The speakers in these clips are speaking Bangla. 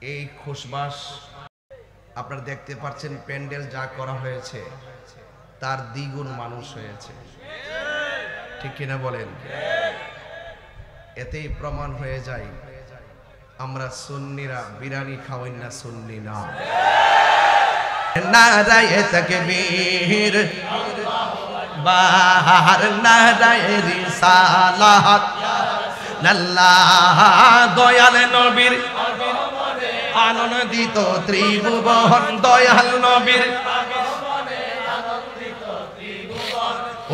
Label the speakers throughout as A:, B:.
A: এই খুশবাস আপনারা দেখতে পাচ্ছেন, প্যান্ডেল যা করা হয়েছে তার দ্বিগুণ মানুষ হয়েছে, ঠিক কিনা বলেন? এতেই প্রমাণ হয়ে যায় আমরা সুন্নিরা বিরিয়ানি খাওয়াই না, সুন্নি না। নারায়ে তাকবীর, বাহার নারায়ে রিসালাত, আল্লাহ দয়াল নবীর আনন্দিত ত্রিভুবন, দয়াল নবীর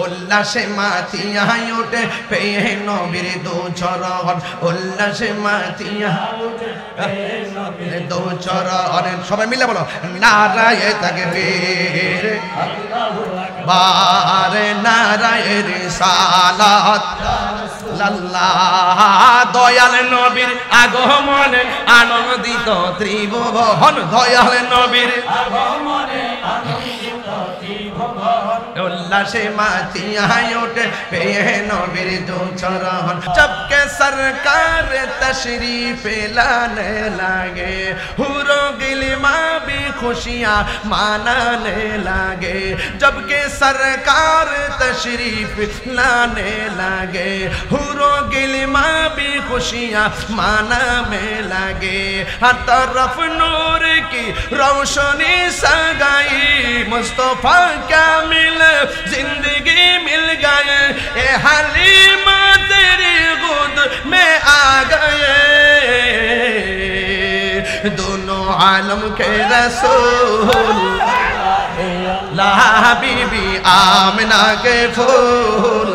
A: উল্লাসে মাতিয়া ওঠে পেয়ে নবীর দু চরণ, উল্লাসে মাতিয়া দু চরণ। সবাই মিলে বলো নারায়ে তাকবীর, বারে নারায়ে রিসালাত, আল্লাহ দয়াল নবীর আগমনে আনন্দিত ত্রিভুবন, দয়াল নবীর আগমনে আনন্দিত ত্রিভুবন, উল্লাসে মাতিয়া ওঠে পেয়ে নবীর দু চরণ। জবকে সরকার তশरीफ लाने लगे, हुरो गिलमा भी खुशियाँ मनाने लगे। जबकि सरकार तशरीफ लाने लगे, हुरो गिलमा भी खुशियाँ मनाने लगे। हर तरफ नूर की रोशनी सगाई, मुस्तफा क्या मिले जिंदगी मिल गए, ए हलीमा तेरी गोद में आ गए। दोनों आलम के रसूल ला बीबी आमिना के फूल,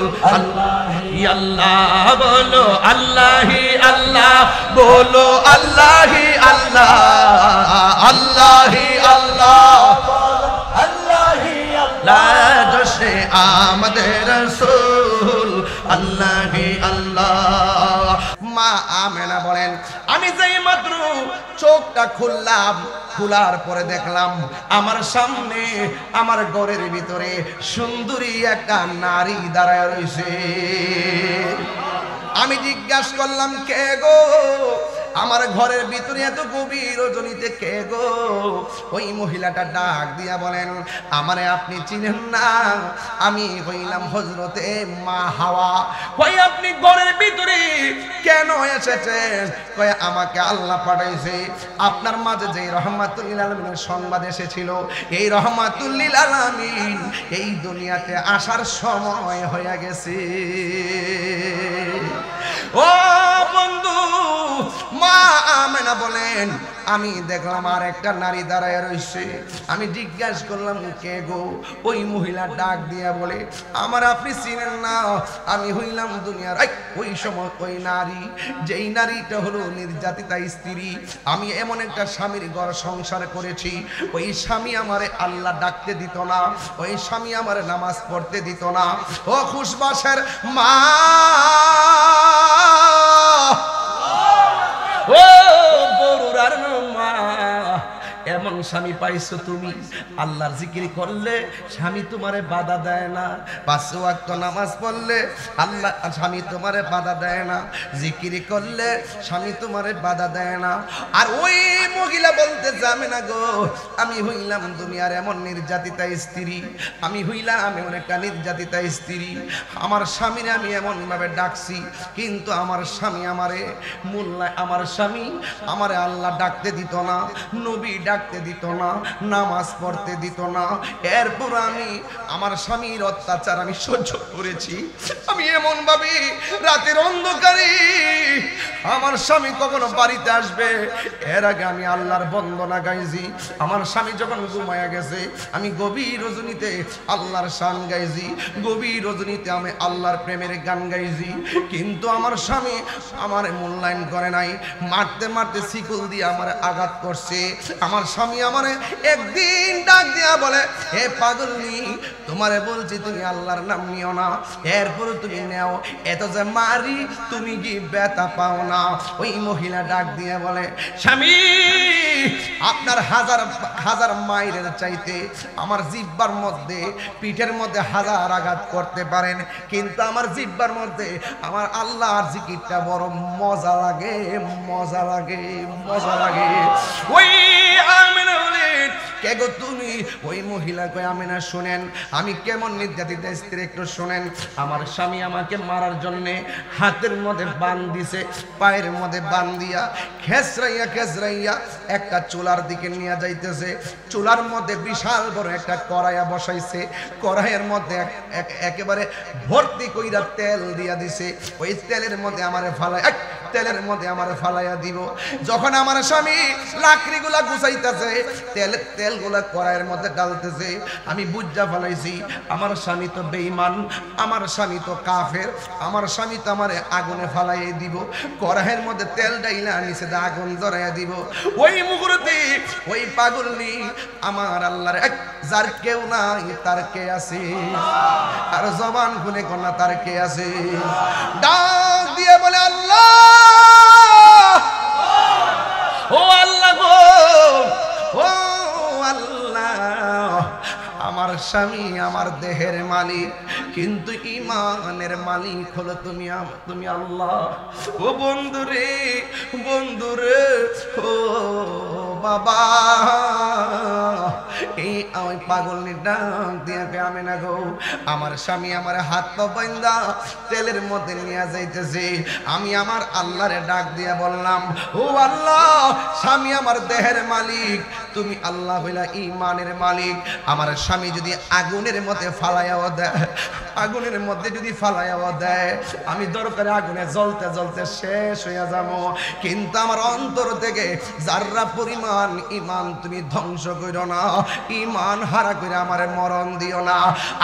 A: अल्लाह बोलो अल्लाह ही अल्लाह, बोलो अल्लाह ही अल्लाह, अल्लाह ही अल्लाह, अल्लाह ही अल्लाह। जश्न आमद रसूल, अल्लाह ही अल्लाह। মা আমেনা বলেন, আমি যেই মাত্র চোখটা খুললাম, খোলার পরে দেখলাম আমার সামনে আমার ঘরের ভিতরে সুন্দরী একটা নারী দাঁড়ায় রয়েছে। আমি জিজ্ঞাসা করলাম, কে গো? আমার ঘরের ভিতরে এত গভীর রজনীতে কে গো? ওই মহিলাটা ডাক দিয়া বলেন, আমারে আপনি চিনেন না? আমি হইলাম হযরতে মা হাওয়া। কই আপনি ঘরের ভিতরে কেন এসেছেন? কই আমাকে আল্লাহ পাঠাইছে, আপনার মাঝে যে রহমাতুল লিল আলামিনের সংবাদ এসেছিল, এই রহমাতুল লিল আলামিন এই দুনিয়াতে আসার সময় হয়ে গেছে। ও বন্ধু, মা আমেনা বলেন, আমি দেখলাম আর একটা নারী দাঁড়ায় রয়েছে। আমি জিজ্ঞাসা করলাম, কে গো? ওই মহিলা ডাক দিয়া বলে, আমার আপনি চিনেন না? আমি হইলাম দুনিয়ার ওই সময় ওই নারী, যেই নারীটা হলো নির্যাতিতা স্ত্রী। আমি এমন একটা স্বামীর ঘর সংসার করেছি, ওই স্বামী আমারে আল্লাহ ডাকতে দিত না, ওই স্বামী আমারে নামাজ পড়তে দিত না। ও খুশবাসের মা, ও বড়ুরার মা, এমন স্বামী পাইছো তুমি, আল্লাহর জিকির করলে স্বামী তোমারে বাধা দেয় না, 5 ওয়াক্ত নামাজ পড়লে আল্লাহ স্বামী তোমারে বাধা দেয় না, জিকির করলে স্বামী তোমারে বাধা দেয় না। আর ওই মহিলা বলতে যাবে না গো, আমি হইলাম দুনিয়ার এমন নির্যাতিতা স্ত্রী, আমি হইলাম এমন একটা নির্যাতিতা স্ত্রী। আমার স্বামীরে আমি এমন ভাবে ডাকছি, কিন্তু আমার স্বামী আমারে মূল্যায়, আমার স্বামী আমারে আল্লাহ ডাকতে দিত না, নবী ডাকতে দিত না, নামাজ পড়তে দিত না। এরপর আমি আমার স্বামীর অত্যাচার আমি সহ্য করেছি। আমি এমন ভাবে রাতের অন্ধকারে আমার স্বামী কখনো বাড়িতে আসবে, এর আগে আমি আল্লাহর বন্দনা গাইছি। আমার স্বামী যখন ঘুমায়া গেছে, আমি গভীর রজনীতে আল্লাহর শান গাইছি, গভীর রজনীতে আমি আল্লাহর প্রেমের গান গাইছি। কিন্তু আমার স্বামী আমার মূল্যায়ন করে নাই, মারতে মারতে শিকল দিয়ে আমার আঘাত করছে। আমার স্বামী আমারে একদিন ডাক দিয়া বলে, হে পাগলনি, তোমারে বলছি তুমি আল্লাহর নাম নিও না, এরপরে তুমি নেও, এত যে মারি তুমি কি ব্যথা পাও না? ওই মহিলা ডাক দিয়ে বলে, স্বামী আপনার হাজার হাজার মাইলের চাইতে আমার জিহ্বার মধ্যে, পিঠের মধ্যে হাজার আঘাত করতে পারেন, কিন্তু আমার জিহ্বার মধ্যে আমার আল্লাহর জিকিরটা বড় মজা লাগে, মজা লাগে, মজা লাগে। মহিলা কয় আমেনা শুনেন আমি কেমন নির্যাতিত স্ত্রী একটু শুনেন। আমার স্বামী আমাকে মারার জন্য হাতের মধ্যে বান দিছে, পায়ের মধ্যে বান দিয়া খেসরাইয়া খেসরাইয়া একটা চুলার দিকে নিয়ে যাইতেছে। চুলার মধ্যে বিশাল বড় একটা কড়াইয়া বসাইছে, কড়াইয়ের মধ্যে একেবারে ভর্তি কইরা তেল দিয়া দিছে। ওই তেলের মধ্যে আমারে ফালাইয়া দিব। যখন আমার স্বামী লাকড়িগুলা গুছাইতেছে, তেলগুলা কড়াইয়ের মধ্যে ডালতেছে, আমি বুঝা ফেলাইছি আমার স্বামী তো বেঈমান, আমার স্বামী তো কাফের, আমার স্বামী তো আমার আগুনে ফালাইয়া দিব। কড়াইয়ের মধ্যে তেল ডাইলা নিচে আগুন ধরাইয়া দিব। ওই মুহূর্তে ওই পাগলনি আমার আল্লাহর এক যার কেউ নাই তার কে আছে, আর জবান খুলে কন্যা তার কে আছে, ডাক দিয়ে বলে আল্লাহ, ও আল্লাহ গো, ও আল্লাহ, আমার স্বামী আমার দেহের মালিক, কিন্তু ইমানের মালিক হলো তুমি আল্লাহ। ও বন্ধুরে বন্ধুরে, ও বাবা, এই আমি পাগলনি ডাক দিয়া আমি না গো, আমার স্বামী আমার হাত পা বাঁধা তেলের মধ্যে নিয়ে যাইতেছে। আমি আমার আল্লাহরে ডাক দিয়া বললাম, ও আল্লাহ, স্বামী আমার দেহের মালিক, তুমি আল্লাহ হইলা ইমানের মালিক। আমার স্বামী যদি আগুনের মধ্যে ফালাইয়াও দেয়, আগুনের মধ্যে যদি ফালাইয়াও দেয়, আমি দরকারে আগুনে জ্বলতে জ্বলতে শেষ হইয়া যাবো, কিন্তু আমার অন্তর থেকে যাররা পরিমাণ ইমান তুমি ধ্বংস করো না, ইমান হারা করে আমার মরণ দিও না।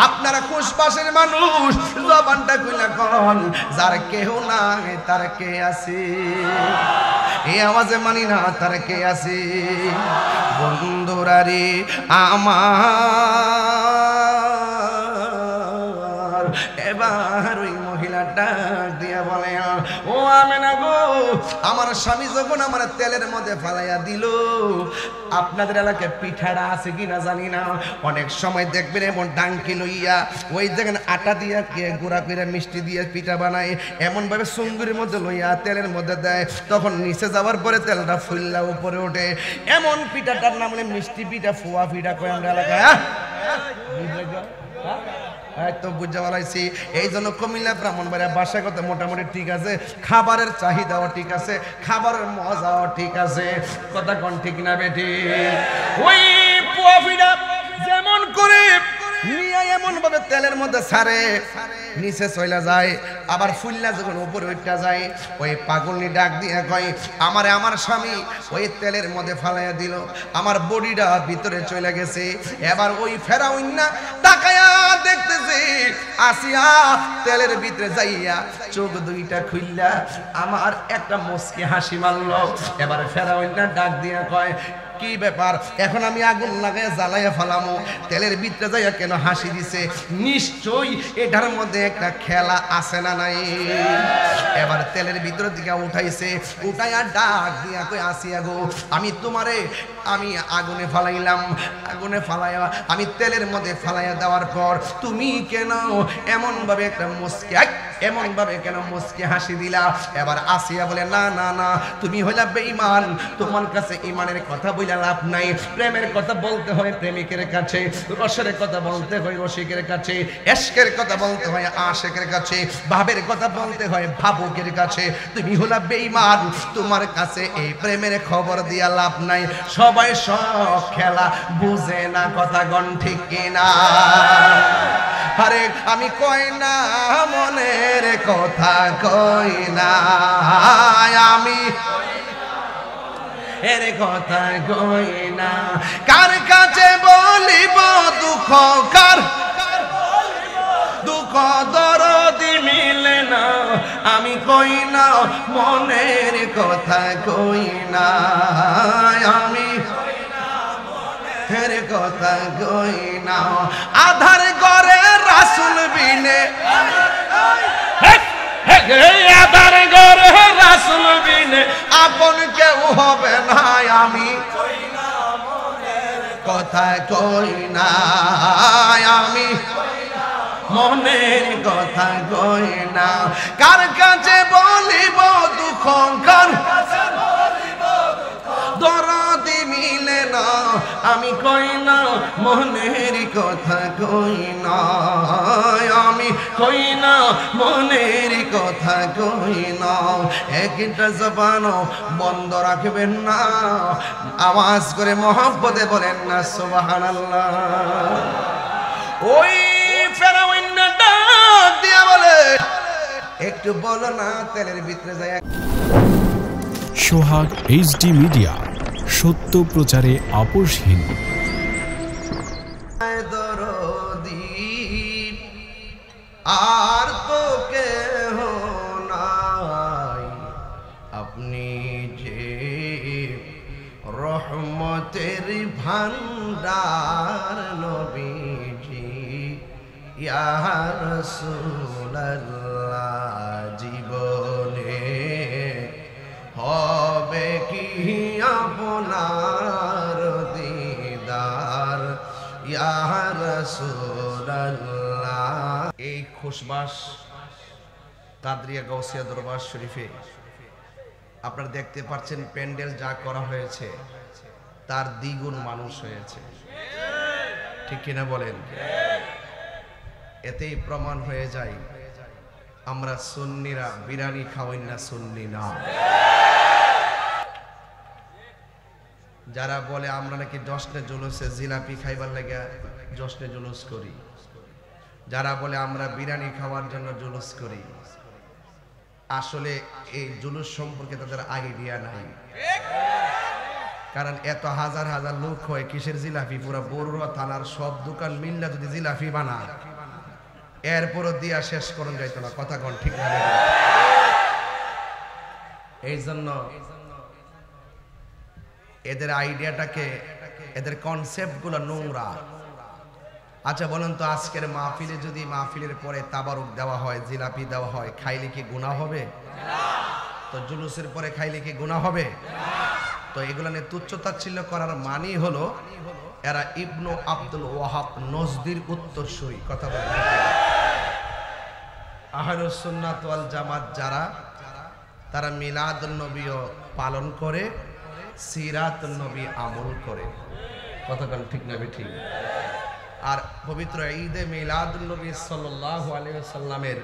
A: আপনারা খুশবাসের মানুষ, জবানটা কইলা কোন যার কেহ নাই তার কে আছে, এই আওয়াজে মানি না তার কে আছে। বন্ধুরা রে আমার, এবার ওই মহিলাটা দিয়া বলে, ও আমেনা গো, আমার স্বামী যখন আমার তেলের মধ্যে ফালাইয়া দিল, আপনাদের এলাকায় পিঠাটা আছে কিনা জানি না, অনেক সময় দেখবেন এমন ডাঙ্কি লইয়া ওই দেখেন আটা দিয়া গুঁড়া করে মিষ্টি দিয়ে পিঠা বানায়, এমন ভাবে সুন্দরীর মধ্যে লইয়া তেলের মধ্যে দেয়, তখন নিচে যাওয়ার পরে তেলটা ফুললা উপরে ওঠে। এমন পিঠাটার নাম হলে মিষ্টি পিঠা, ফুয়া পিঠা কয় আমরা এলাকায়। তো বুঝতে পারছি, এই জন্য কুমিল্লা ব্রাহ্মণবাড়িয়া বাসায় কথা মোটামুটি ঠিক আছে, খাবারের চাহিদাও ঠিক আছে, খাবারের মজাও ঠিক আছে, কথা কোন ঠিক না বেটি? ওই পোয়া পিঠা যেমন করে নিয়ে এমন ভাবে তেলের মধ্যে ছাড়ে, নিচে চলে যায়, আবার ফুল্লা যখন উপরে উঠা যায়, ওই পাগলনি ডাক দিয়ে কয়, আমারে আমার স্বামী ওই তেলের মধ্যে ফালাইয়া দিল, আমার বডিটা ভিতরে চলে গেছে। এবার ওই ফেরাউন্না তাকায়া দেখতেছে আসিয়া তেলের ভিতরে যাইয়া চোখ দুইটা খুললা আমার একটা মুচকি হাসি মারল। এবার ফেরাউন্না ডাক দিয়া কয়, কি ব্যাপার, এখন আমি আগুন লাগাইয়া জ্বালাইয়া ফালামো, তেলের ভিতরে যাইয়া কেন হাসি দিছে? নিশ্চয়ই এটার মধ্যে একটা খেলা আছে না নাই? এবার তেলের ভিতরের দিকে উঠাইছে, উঠাইয়া ডাক দিয়া কই, আসিয়া গো, আমি তোমারে আমি আগুনে ফালাইলাম, আগুনে ফালাইয়া আমি তেলের মধ্যে ফালাইয়া দেওয়ার পর তুমি কেন এমন ভাবে একটা মুচকি, এমন ভাবে কেন মুচকি হাসি দিলা? এবার আসিয়া বলে, না না না, তুমি হইলা বেঈমান, তোমার কাছে ইমানের কথা বইলা লাভ নাই, প্রেমের কথা বলতে হয় প্রেমিকের কাছে, রসের কথা বলতে হয় রসিকের কাছে, এশকের কথা বলতে হয় আশেকের কাছে, ভাবের কথা বলতে হয় ভাবুকের কাছে। তুমি হলা বেঈমান, তোমার কাছে এই প্রেমের খবর দিয়া লাভ নাই। সবাই সব খেলা বুঝে না, কথা গণ ঠিক কিনা? আরে আমি কই না মনের কথা, কই না আমি এর কথা কই না, কার কাছে বলিব দুঃখ, কার দুঃখ দরদি মিলে না, আমি কই না মনের কথা, কই না আমি এর কথা কই না। আধার ঘরে রাসূল বিনে, আধার ঘরে রাসূল বিনে আপন কেউ হবে না, আমি কথা কই না, আমি মনের কথা কই না, কার কাছে বলিব দুঃখ, কার কাছে বলিব দুঃখ, দরদি মিলে না, না, আমি কই না মনের কথা কই না, আমি কই না মনের কথা কই না। একটা জবান বন্ধ রাখবেন না, আওয়াজ করে মহব্বতে বলেন না সুবহানাল্লাহ। ওই ফেরাউন ডাক দিয়া বলে, একটু বলো না তেলের ভিতরে যায়।
B: সোহাগ এইচডি মিডিয়া, সত্য প্রচারে আপোষহীন।
A: আর তো কেহ নাই, আপনি যে রহমতের ভান্ডার নবীজি ইয়া রাসূলুল্লাহ। জীবনে হবে কি আপনার দিদার ইয়া রাসূলুল্লাহ। এই খুশবাস কাদরিয়া গাউসিয়া দরবার শরীফে আপনারা দেখতে পাচ্ছেন, প্যান্ডেল যা করা হয়েছে তার দ্বিগুণ মানুষ হয়েছে, ঠিক কিনা বলেন? এতেই প্রমাণ হয়ে যায় আমরা সুন্নিরা বিরিয়ানি খাওয়াই না, সুন্নি না। যারা বলে আমরা নাকি জশ্নে জুলুসে জিলাপি খাইবার লাগা জশ্নে জুলুস করি, যারা বলে আমরা বিরিয়ানি খাওয়ার জন্য জুলুস করি, আসলে এই জুলুস সম্পর্কে তাদের আইডিয়া নাই। কারণ এত হাজার হাজার লোক হয়, কিসের জিলাপি? পুরো বড়ুয়া থানার সব দোকান মিল্লা যদি জিলাপি বানায়, এরপরও দিয়া শেষ করুন যাইতো না। কথা কোন ঠিক না? এই জন্য এদের আইডিয়াটাকে, এদের কনসেপ্ট গুলো নোংরা। আচ্ছা বলেন তো, আজকের মাহফিলে যদি মাহফিলের পরে তাবারুক দেওয়া হয়, জিলাপি দেওয়া হয়, খাইলে কি গুনাহ হবে? তো জুলুসের পরে খাইলে কি গুনাহ হবে? তো এগুলো নিয়ে তুচ্ছতাচ্ছিল্য করার মানে হলো এরা ইবনু আব্দুল ওয়াহাব নজদির উত্তরসূরি। কথা বলেন, আহলুস সুন্নাত ওয়াল জামাত যারা, তারা মিলাদুন নবীও পালন করে, সিরাতুন নবী আমল করে। কথা বলেন ঠিক না ঠিক? আর পবিত্র ঈদে মিলাদুন নবী সাল্লাল্লাহু আলাইহি ওয়াসাল্লামের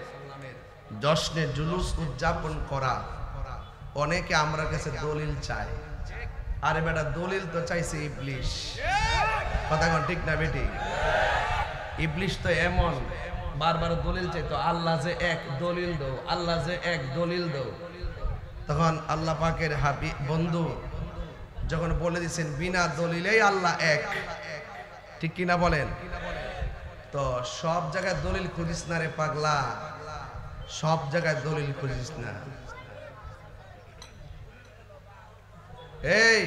A: জশ্নে জুলুস উদযাপন করা, অনেকে আমরা কাছে দলিল চায়। আরে বেটা, দলিল তো চাইছে ইবলিশ। কথা কোন ঠিক না বেটি? ইবলিশ তো এমন বারবার দলিল চাইতো, আল্লাহ যে এক, দলিল দাও, আল্লাহ যে এক, দলিল দাও। তখন আল্লাহ পাকের হাবিব বন্ধু যখন বলে দিচ্ছেন বিনা দলিলেই আল্লাহ এক, ঠিক কিনা বলেন? তো সব জায়গায় দলিল খুঁজিস না রে পাগলা, সব জায়গায় দলিল খুঁজিস না। এই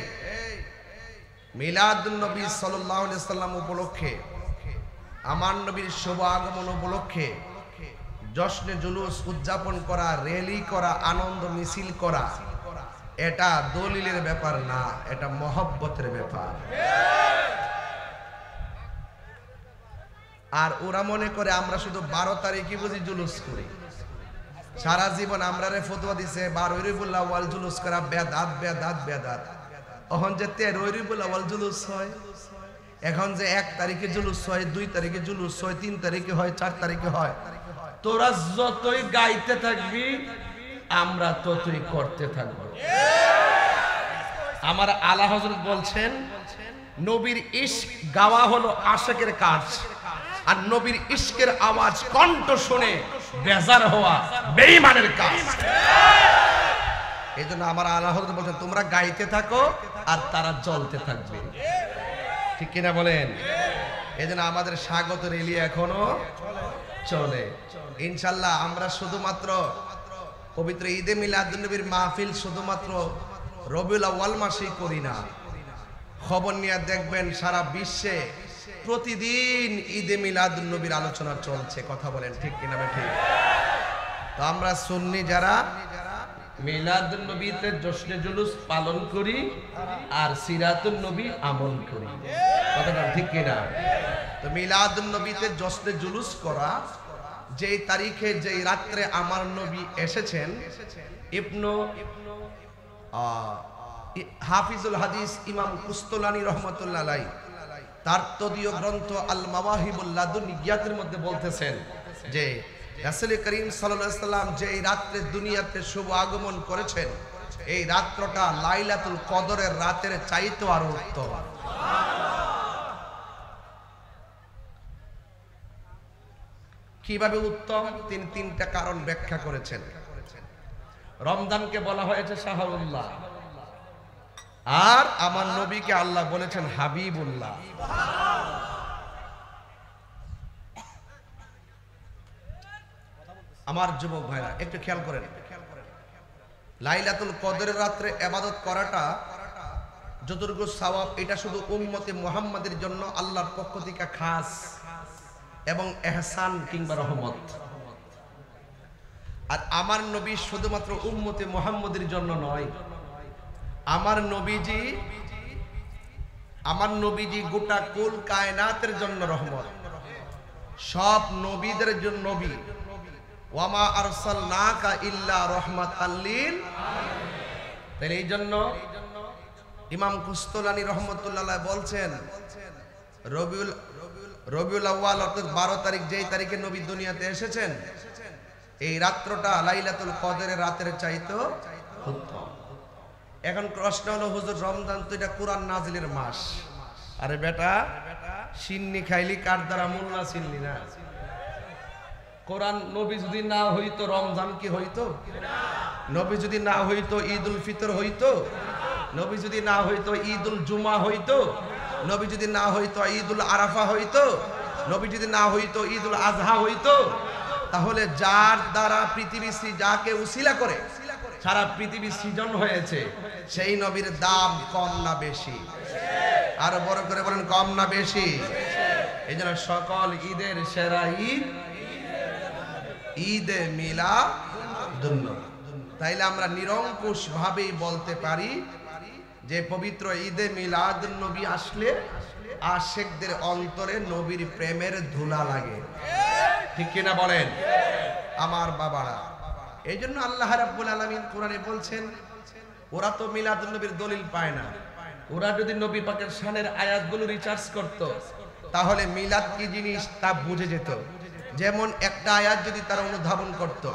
A: মিলাদুন নবী সাল্লাল্লাহু আলাইহি ওয়াসাল্লাম উপলক্ষে, আমার নবীর শুভ আগমন উপলক্ষে জশ্নে জুলুস উদযাপন করা, র্যালি করা, আনন্দ মিছিল করা, এটা দলিলের ব্যাপার না, এটা মহব্বতের ব্যাপার। আর ওরা মনে করে আমরা শুধু 12 তারিখে বুঝি জুলুস করি। সারা জীবন আমরা রে ফতোয়া দিছে 12 রবিউল আউয়াল জুলুস করা বেদাত বেদাত বেদাত। এখন যে 13 রবিউল আউয়াল জুলুস হয়, এখন যে 1 তারিখে জুলুস হয়, 2 তারিখে জুলুস হয়, 3 তারিখে হয়, 4 তারিখে হয়, তোরা যতই গাইতে থাকবি আমরা ততই করতে থাকব। আমার আলা হযরত বলছেন, নবীর ইশক গাওয়া হলো আশিকের কাজ, আর নবীর ইশকের আওয়াজ কণ্ঠ শুনে বেজার হওয়া বেঈমানের কাজ। এই জন্য আমার আলা হযরত বলছেন, তোমরা গাইতে থাকো আর তারা জ্বলতে থাকবে, ঠিক কিনা বলেন? এই জন্য আমাদের স্বাগত রেলি এখনো চলে। ইনশাল্লাহ আমরা শুধুমাত্র পবিত্র ঈদে মিলাদুন নবীর মাহফিল শুধুমাত্র রবিউল আউয়াল মাসেই করি না। খবর নিয়ে দেখবেন সারা বিশ্বে প্রতিদিন ঈদে মিলাদুন নবীর আলোচনা চলছে। কথা বলেন ঠিক কিনা ঠিক? তো আমরা সুন্নি যারা মিলাদুন নবীতে জশ্নে জুলুস পালন করি আর সিরাতুন নবী আমল করি। কথাটা ঠিক কিনা? তো মিলাদুন নবীতে জশ্নে জুলুস করা, যেই তারিখে যেই রাত্রে আমার নবী এসেছেন, ইবনু হাফিজুল হাদিস ইমাম কুস্তলানী রহমতুল্লাহ আলাইহি তার তদীয় গ্রন্থ আল মাওয়াহিবুল লাদুনিয়াতের মধ্যে বলতেছেন যে রাসূল করিম সাল্লাল্লাহু আলাইহি সাল্লাম যে এই রাত্রে দুনিয়াতে শুভ আগমন করেছেন, এই রাত্রটা লাইলাতুল কদরের রাতের চাইতেও আরো উত্তম। কিভাবে উত্তম? তিনি তিনটা কারণ ব্যাখ্যা করেছেন। রমজানকে বলা হয়েছে শাহরুল্লাহ, আর আমার নবীকে আল্লাহ বলেছেন হাবিবুল্লাহ। আমার যুবক ভাইরা একটু খেয়াল করেন, লাইলাতুল কদরের রাত্রে ইবাদত করাটা যতটুকু সওয়াব, এটা শুধু উম্মতে মুহাম্মাদের জন্য আল্লাহর পক্ষ থেকে খাস এবং ইহসান কিংবা রহমত। আর আমার নবী শুধুমাত্র উম্মতে মুহাম্মাদের জন্য নয়, আমার নবীজি গোটা কুল কায়নাতের জন্য রহমত, সব নবীদের জন্য নবী। ওয়ামা আরসালনাকা ইল্লা রাহমাতাল লিল আলামিন। তাহলে এই জন্য ইমাম কুস্তলানী রহমতুল্লাহ বলছেন রবিউল আউয়াল অর্থাৎ 12 তারিখ, যেই তারিখে নবী দুনিয়াতে এসেছেন, এই রাত্রটা লাইলাতুল কদরের রাতের চাইতেও উত্তম। এখন প্রশ্ন হলো, হুজুর রমজান তো এটা কোরআন নাজিলের মাস। আরে বেটা, সিন্নি খাইলি কার দ্বারা মোল্লা চিনলি না? কোরআন নবী যদি না হইতো রমজান কি হইতো? নবী যদি না হইতো ঈদুল ফিতর হইতো? নবী যদি না হইতো ঈদুল জুমা হইতো? নবী যদি না হইতো ঈদুল আরাফা হইতো? নবী যদি না হইতো ঈদুল আজহা হইতো? তাহলে যার দ্বারা পৃথিবী যাকে উসিলা করে সারা পৃথিবী সৃজন হয়েছে, সেই নবীর দাম কম না বেশি? আরো বড় করে বলেন, কম না বেশি? এই জন্য সকল ঈদের সেরা ঈদ ঈদে মিলাদুন্নবী। তাইলে আমরা নিরঙ্কুশ ভাবেই বলতে পারি যে পবিত্র ঈদে মিলাদুন্নবী আসলে আশিকদের অন্তরে নবীর প্রেমের ধুলা লাগে। ঠিক কিনা বলেন আমার বাবারা? এই জন্য আল্লাহ রাব্বুল আলামিন কোরআনে বলছেন, ওরা তো মিলাদুন্নবীর দলিল পায় না। ওরা যদি নবী পাকের শানের আয়াতগুলো রিসার্চ করত, তাহলে মিলাদ কি জিনিস তা বুঝে যেত। যেমন একটা আয়াত যদি তারা অনুধাবন করত,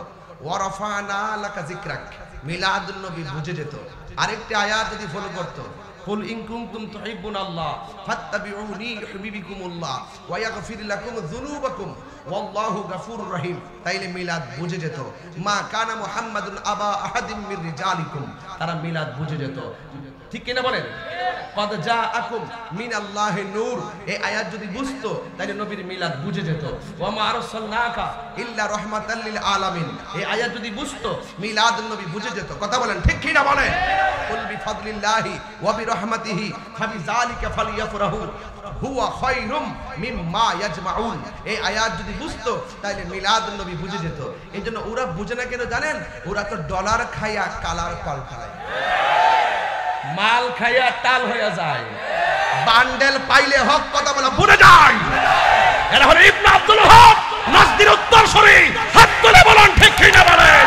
A: ওয়ারাফানা লাকা যিকরাক, মিলাদুন্নবী বুঝে যেত। আরেকটা আয়াত যদি ফলো করত, কুল ইন কুনতুম তুহিব্বুনাল্লাহ ফাত্তাবিউনি ইউহিব্বুকুমুল্লাহ ওয়া ইয়াগফির লাকুম যুনুবাকুম ওয়াল্লাহু গাফুরুর রহিম, তাইলে মিলাদ বুঝে যেত। মা কানা মুহাম্মাদুন আবা আহাদিম মির রিজালিকুম, তারা মিলাদ বুঝে যেত। ঠিক কিনা বলেন? কদ জাআকুম মিনাল্লাহি নূর, এই আয়াত যদি বুঝতো তাহলে নবীর মিলাদ বুঝে যেত। ওয়া মা আরসালনাকা ইল্লা রাহমাতাল লিল আলামিন, এই আয়াত যদি বুঝতো মিলাদুন নবী বুঝে যেত। কথা বলেন ঠিক কিনা বলেন? কুল বিফাদলিল্লাহি ওয়া বিরহমাতিহি ফাবিযালিকা ফালইফরাহু হুয়া খায়রুম মিম্মা ইয়াজমাউন, এই আয়াত যদি বুঝতো তাহলে মিলাদুন নবী বুঝে যেত। এইজন্য ওরা বুঝে না কেন জানেন? ওরা তো ডলার খাইয়া কালার পাল্টায়, মাল খাইয়া টাল হয়ে যায়, বান্ডেল পাইলে হক কথা বলা ভুলে যায়। এরা হলো ইবনে আব্দুল হক নাজদির উত্তরসূরি। হাত তুলে বলেন ঠিক কিনা বলেন?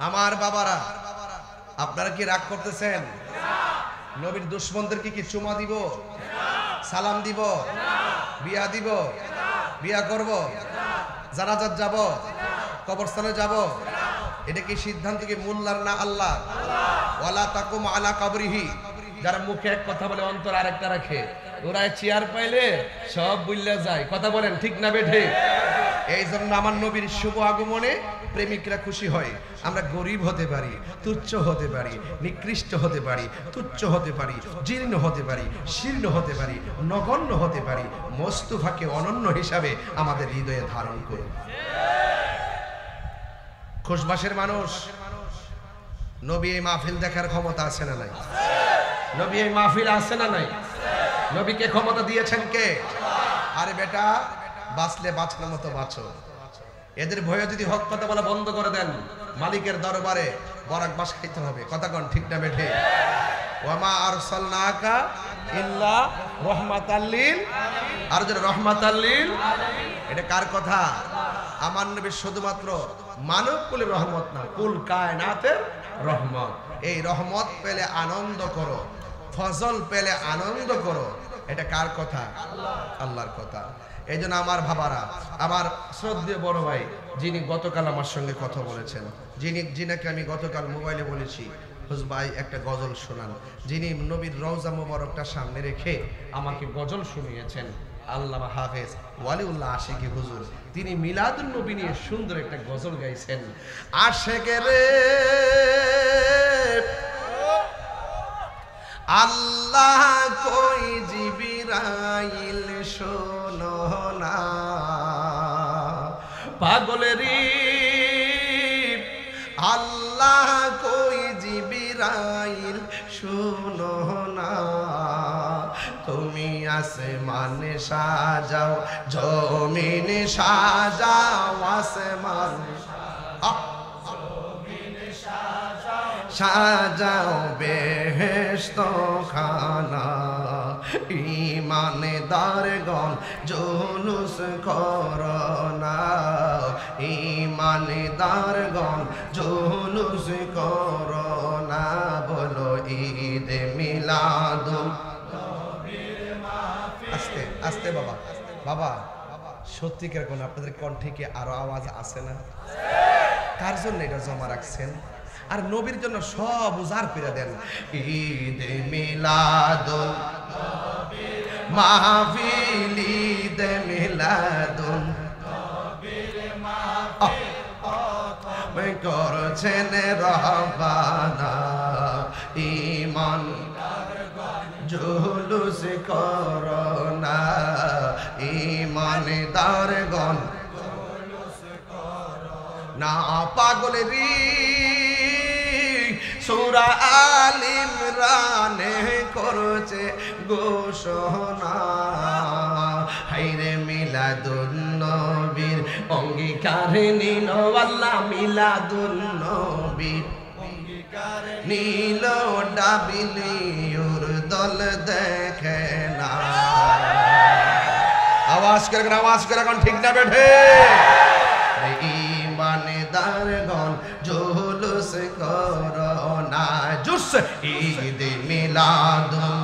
A: আমার বাবারা, আপনারা কি রাগ করতেছেন? নবীর দুশমনদেরকে কি চুমা দিব, সালাম দিব, বিয়া দিব, বিয়া করব, জানাজাত যাব, কবরস্থানে যাব? এটা কি সিদ্ধান্ত কি মোল্লার না আল্লাহ? ওয়ালা তাকুম আলা কবরিহি, যারা মুখে এক কথা বলে অন্তর আরেকটা রাখে, ওরা চেয়ার পাইলে সব বুইল্লা যায়। কথা বলেন ঠিক না বেঠে? এই জন্য আমার নবীর শুভ আগমনে প্রেমিকরা খুশি হয়। আমরা গরিব হতে পারি, তুচ্ছ হতে পারি, নিকৃষ্ট হতে পারি, তুচ্ছ হতে পারি, জীর্ণ হতে পারি, শীর্ণ হতে পারি, নগণ্য হতে পারি, মোস্তফাকে অনন্য হিসাবে আমাদের হৃদয়ে ধারণ করুন। খুশবাসের মানুষ, নবী এই মাহফিল দেখার ক্ষমতা আছে না নাই? নবী এই মাহফিল আছে না নাই? নবীকে ক্ষমতা দিয়েছেন কে? আরে বেটা, বাঁচলে বাঁচানোর মতো বাঁচো। এদের ভয়ে যদি হক কথা বলা বন্ধ করে দেন, মালিকের দরবারে বরাক বাস খাইতে হবে, কথা কন ঠিক না বেঠে? ওয়ামা আরসালনাকা ইল্লা রাহমাতাল লিল, আর যারা রাহমাতাল লিল, এটা কার কথা? আমার নবী শুধুমাত্র মানব কুলের রহমত না, কুল কায়নাতের রহমত। এই রহমত পেলে আনন্দ করো, ফজল পেলে আনন্দ করো, এটা কার কথা? আল্লাহর কথা। এই জন্য আমার বাবারা, আমার শ্রদ্ধেয় বড় ভাই যিনি গতকাল আমার সঙ্গে কথা বলেছেন, যিনাকে আমি গতকাল মোবাইলে বলেছি হুজুর ভাই একটা গজল শোনান, যিনি নবীর রওজা মোবারকটা সামনে রেখে আমাকে গজল শুনিয়েছেন, আল্লামা হাফেজ ওয়ালিউল্লাহ আশিকি হুজুর, তিনি মিলাদুন নবী নিয়ে সুন্দর একটা গজল গাইছেন। আশেকে রে আল্লাহ কই জিবরাইল শোনো না, পাগলেরি আল্লাহ কই জিবরাইল শোনো না, তুমি আসমানে সাজাও জমিনে সাজাও, আসমানে সাজাও বেহেশত খানা, ঈমানদারগণ জুলুস করোনা, ঈমানদারগণ জুলুস করোনা, বলো ঈদ মিলাদুন। আস্তে আস্তে বাবা, বাবা সত্যিকার কোন আপনাদের কণ্ঠে কি আরো আওয়াজ আছে না? কার জন্য এটা জমা রাখছেন? আর নবীর জন্য সব উজাড় করে দেন। ঈদ মিলাদুন মাহফিল, ঈদ মিলাদুন করছেন রব্বানা, ঈমান জুলুস করোনা, ঈমানদারগণ না, পাগলেরি সূরা আল ইমরানে করছে ঘোষণা, হায়রে মিলাদুন নবীর অঙ্গীকার নিল আল্লাহ, মিলাদুন নবীর নীল ডাবিলিউর দল দেখে না। আওয়াজ করে এখন ঠিক না বেঠে? ঈমানদারগণ জুলুস করোনা, জুস ঈদ মিলাদুন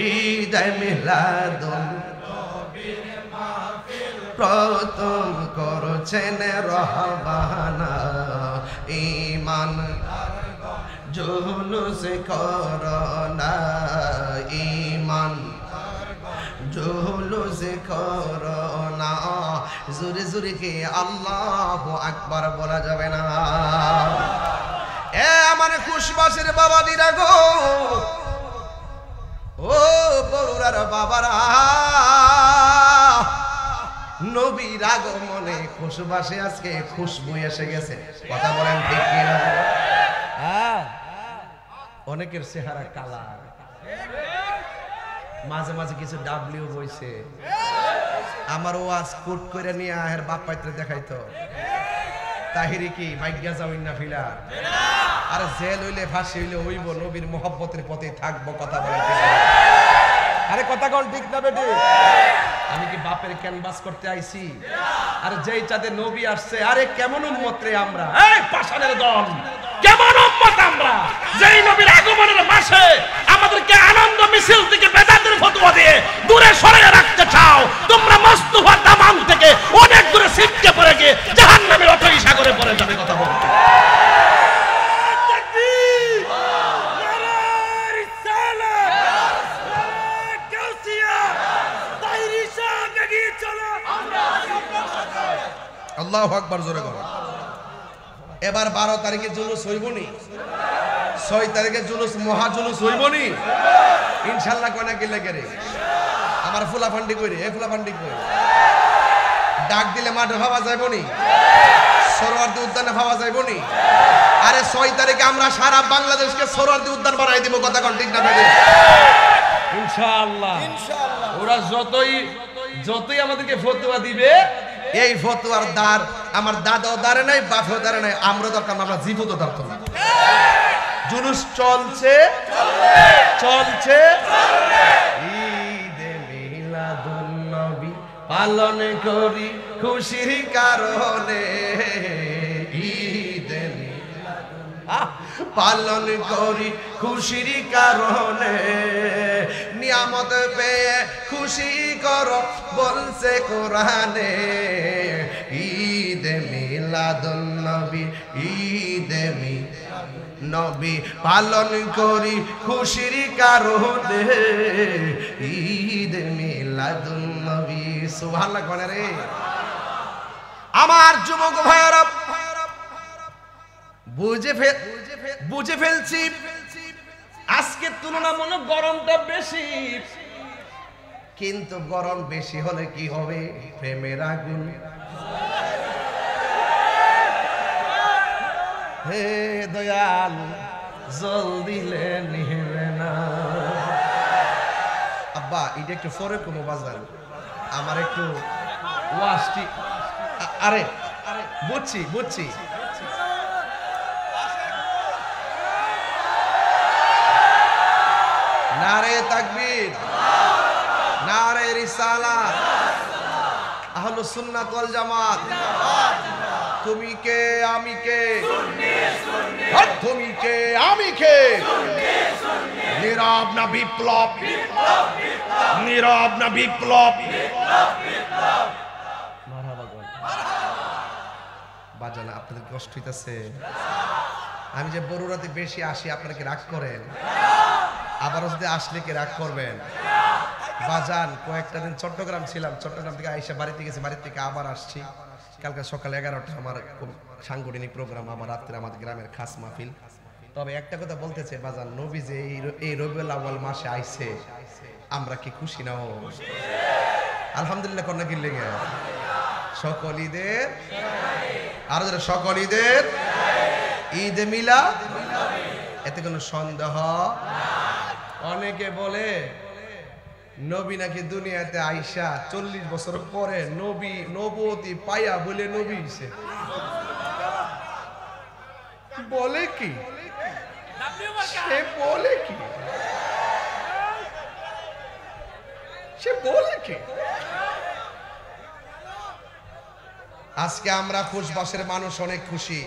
A: ঈদ মিলাদুন প্রথম করছেন রহবানা, ঈমান জুলুস করোনা, ঈমান জুলুস করোনা, জোরে জোরে কে আল্লাহু আকবার বলা যাবে না? এ আমার খুশবাসের বাবা দিরা গো, ও বড়ুরার বাবারা, নবীর আগমনে খুশবাসে আজকে খুশবু এসে গেছে, কথা বলেন ঠিক কিনা? অনেকের চেহারা কালা, মাঝে মাঝে কিছু ডাবলিউ বইছে, আমার ওয়াজ কুট করে নিয়ে আহের বাপ পাইতে দেখাইতো, তাহিরি কি মাইগা যাওইন না ফিলা, আর জেল হইলে ফাঁসি হইলে হইব, নবীর মোহব্বতের পথে থাকবো, কথা বলে ঠিক? আরে কথা কোন ঠিক না বেটি? আমি কি বাপের ক্যানভাস করতে আইছি? আরে যেই চাঁদে নবী আসছে, আরে কেমন উম্মত রে আমরা, এই পাষাণের দল, কেমন উম্মত আমরা, যেই নবীর আগমনের মাসে আমাদেরকে আনন্দ মিছিল থেকে বেদাতের ফতোয়া দিয়ে দূরে সরিয়ে রাখতে চাও তোমরা। মুস্তাফা দামাম থেকে অনেক দূরে ছিটকে পড়ে গিয়ে জাহান্নামের অথই সাগরে পড়ে যাবে, কথা বল। আল্লাহু আকবার, জোরে করো। এবার 12 তারিখে জুলুস হইবনি, 6 তারিখে জুলুস, মহা জুলুস হইবনি ইনশাআল্লাহ। কোনা কি লাগে রে আমার ফুলাফান্ডি কইরে, এ ফুলাফান্ডি কই ডাক দিলে মাঠে ভাবা যাইবনি, সরোয়ার্দী উদ্যানে ভাবা যাইবনি। আরে 6 তারিখে আমরা সারা বাংলাদেশকে সরোয়ার্দী উদ্যান বানাই দিব, কথা কোন ঠিক না বেটি? ইনশাআল্লাহ। ওরা যতই আমাদেরকে ফতোয়া দিবে, এই ফতোয়ার দ্বার আমার দাদাও দাঁড়ে নাই, বাপেও দাঁড়ে নাই, আমরা দরকার আমরা জীবনও দরকার না। জুলুস চলছে চলছে, ঈদে মিলাদুন্নবী পালন করি খুশির কারণে, ঈদে পালন করি খুশির কারণে, নিয়ামত পেয়ে খুশি করো বলছে কোরআনে, ঈদে মিলাদুন্নবী ঈদে নবী পালন করি খুশির কারণে, ঈদে মিলাদুন্নবী। সুবহানাল্লাহ কোন রে আমার যুবক ভাইরা, বুঝে ফেলছি আজকে তুলনামূলক গরমটা বেশি, কিন্তু গরম বেশি হলে কি হবে? প্রেমের আগুন হে দয়াল জল দিলে নিবে না। আব্বা এটা একটু ফরে কমো বাজার, আমার একটু ওয়াশটি। আরে বুঝছি নারে তাকবীর, নারে রিসালাত, আহলুস সুন্নাত ওয়াল জামাত। তুমি কে আমি কে, তুমি কে আমি কে, নীরব না বিপ্লব, নীরব না বিপ্লব। বাজানা আপনাদের কষ্ট হইতেছে? আমি যে বড়ুরাতে বেশি আসি আপনারা কি রাগ করেন? আবারও যদি আসলে কি রাগ করবেন? বাজান কয়েকটা দিন চট্টগ্রাম ছিলাম, চট্টগ্রাম থেকে আইসা বাড়িতে গেছি, বাড়ি থেকে আবার আসছি। কালকে সকাল 11টা আমার সাংগঠনিক প্রোগ্রাম, আমার রাত্রে আমাদের গ্রামের খাস মাহফিল। তবে একটা কথা বলতেছে বাজান, নবী যে এই রবিউল আউয়াল মাসে আইছে, আমরা কি খুশি না? আলহামদুলিল্লাহ কন্যা কি লেগে সকল ঈদের, আরো যারা সকল ঈদের ঈদে মিলাদ, এতে কোনো সন্দেহ। অনেকে বলে নবী নাকি দুনিয়াতে আইসা 40 বছর পরে নবুয়তি পাইয়া বলে নবী হইছে। বলে কি সে, বলে কি সে, বলে কি? আজকে আমরা খুশবাসের মানুষ অনেক খুশি,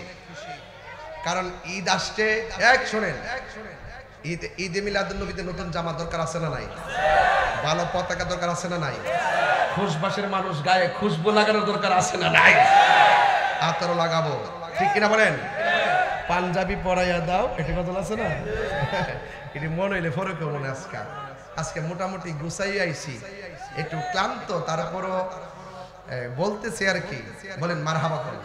A: কারণ ঈদ আসছে। শোনেন, ঈদে মিলাদুন্নবীতে নতুন জামা দরকার আছে না নাই? ভালো পতাকা দরকার আছে না নাই? খুশবাসের মানুষ গায়ে খুশবু লাগানোর দরকার আছে না নাই? আতরও লাগাবো, ঠিক কিনা বলেন? পাঞ্জাবি পরাইয়া দাও, এটা কথা আছে না? এটি মনে হইলে ফরক মনে। আজকে মোটামুটি গুছাই আইছি, একটু ক্লান্ত, তারপরও বলতেছি আর কি। বলেন মারহাবা করেন।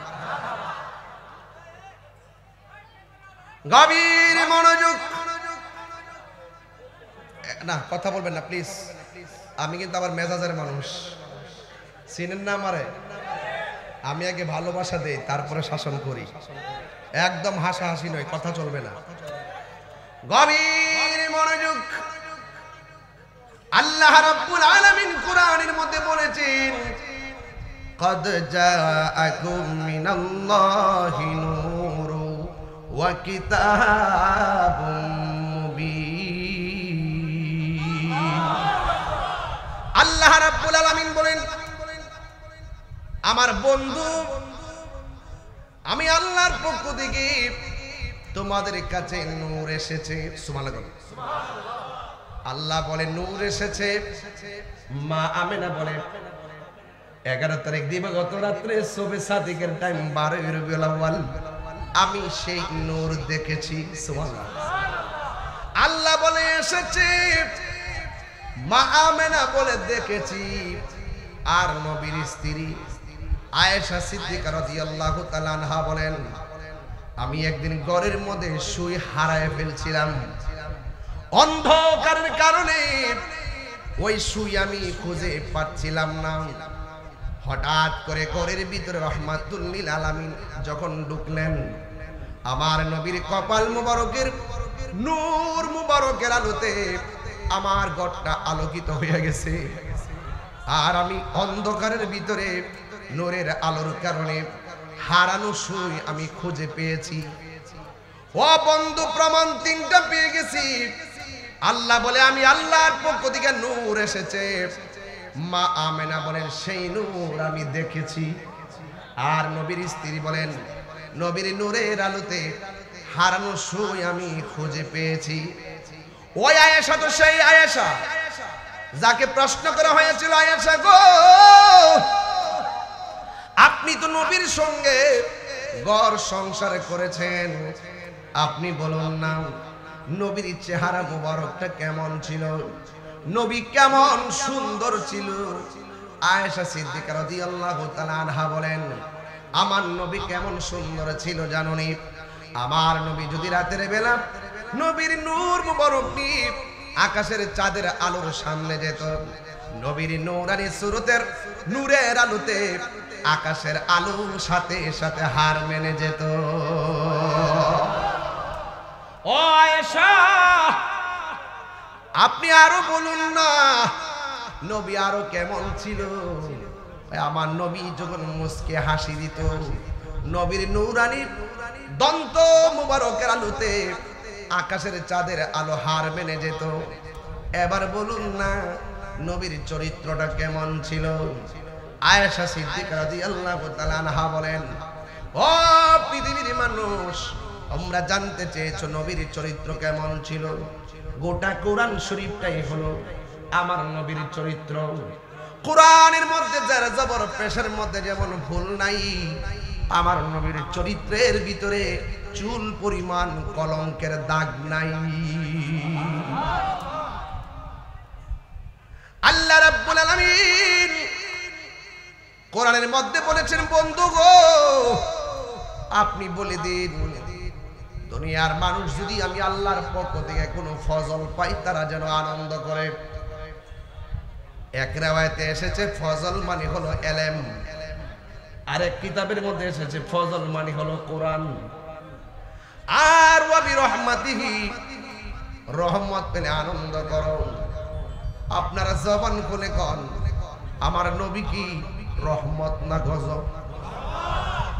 A: গভীর মনোযোগ, না কথা বলবেন না প্লিজ। আমি কিন্তু আবার মেজাজের মানুষ, চিনেন না আমারে? আমি আগে ভালোবাসা দেই, তারপরে শাসন করি। একদম হাসাহাসি নয়, কথা চলবে না। গভীর মনোযোগ। আল্লাহ রাব্বুল আলামিন কোরআনের মধ্যে বলেছেন, قد جاءكم من الله نور وكتاب مبين। আল্লাহ রাব্বুল আলামিন বলেন, আমার বন্ধু আমি আল্লাহর পক্ষ থেকে তোমাদের কাছে নূর এসেছে। সুবহানাল্লাহ। আল্লাহ বলে নূর এসেছে। মা আমেনা বলে 11 তারিখ দিবাগত রাত্রে শোবে সাদিকের টাইম 12 রবিউল আউয়াল আমি সেই নূর দেখেছি। সুবহানাল্লাহ। আল্লাহ বলে এসেছে, মা আমেনা বলে দেখেছি। আর নবীর স্ত্রী আয়েশা সিদ্দিকা রাদিয়াল্লাহু তাআলা আনহা বলেন, আমি একদিন ঘরের মধ্যে শুই হারায় ফেলছিলাম। অন্ধকারের কারণে ওই শুই আমি খুঁজে পাচ্ছিলাম না। হঠাৎ করে ঘরের ভিতরে রহমাতুল লিল আলামিন যখন ঢুকলেন, আমার নবীর কপাল মুবারকের নূর মুবারকের আলোতে আমার ঘরটা আলোকিত হয়ে গেছে। আর আমি অন্ধকারের ভিতরে নূরের আলোর কারণে হারানো সুই আমি খুঁজে পেয়েছি। ও বন্ধু, প্রমাণ তিনটা পেয়ে গেছি। আল্লাহ বলে আমি আল্লাহর পক্ষ থেকে নূর এসেছে। মা আমেনা বলেন সেই নূর আমি দেখেছি। আর নবীর স্ত্রী বলেন নবীর নূরের আলোতে হারানো সুই আমি খুঁজে পেয়েছি। ওই আয়েশা তো সেই আয়েশা যাকে প্রশ্ন করা হয়েছিল, আয়েশা গো আপনি তো নবীর সঙ্গে ঘর সংসার করেছেন, আপনি বলুন না নবীর চেহারা মুবারকটা কেমন ছিল, নবী কেমন সুন্দর ছিল। আয়েশা সিদ্দিকা রাদিয়াল্লাহু তাআলা আনহা বলেন আমার নবী কেমন সুন্দর ছিল জানুনি? আমার নবী যদি রাতের বেলা নবীর নূর মুবারকটি আকাশের চাঁদের আলোর সামনে যেত, নবীর নূরানি সুরতের নূরের আলোতে আকাশের আলোর সাথে সাথে হার মেনে যেত। ও আয়েশা আপনি আরো বলুন না নবী আরো কেমন ছিল? আমার নবী যখন মুস্কে হাসি দিত, নবীর নূরানি দন্ত মুবারকের আলোতে আকাশের চাঁদের আলো হার মেনে যেত। এবার বলুন না নবীর চরিত্রটা কেমন ছিল? আয়েশা সিদ্দিকা রাদিয়াল্লাহু তাআলা আনহা বলেন ও পৃথিবীর মানুষ, তোমরা জানতে চেয়েছো নবীর চরিত্র কেমন ছিল। গোটা কোরআন শরীফটাই হলো আমার নবীর চরিত্র। কোরআনের মধ্যে যারা জবর পেশের মধ্যে যেমন ভুল নাই, আমার নবীর চরিত্রের ভিতরে চুল পরিমাণ কলঙ্কের দাগ নাই। আল্লাহ রাব্বুল আলামিন কোরআনের মধ্যে বলেছেন বন্ধু গো আপনি বলে দিন দুনিয়ার মানুষ যদি আমি আল্লাহর পক্ষ থেকে কোনো ফজল পাই তারা যেন আনন্দ করে। এক রাওয়ায়াতে এসেছে ফজল মানে হলো এলেম, আরেক কিতাবের মধ্যে এসেছে ফজল মানে হলো কোরআন। আর ওয়া বিরহমাতিহি রহমত পেলে আনন্দ করো। আপনারা জবান খুলে কোন আমার নবী কি রহমত না গজব?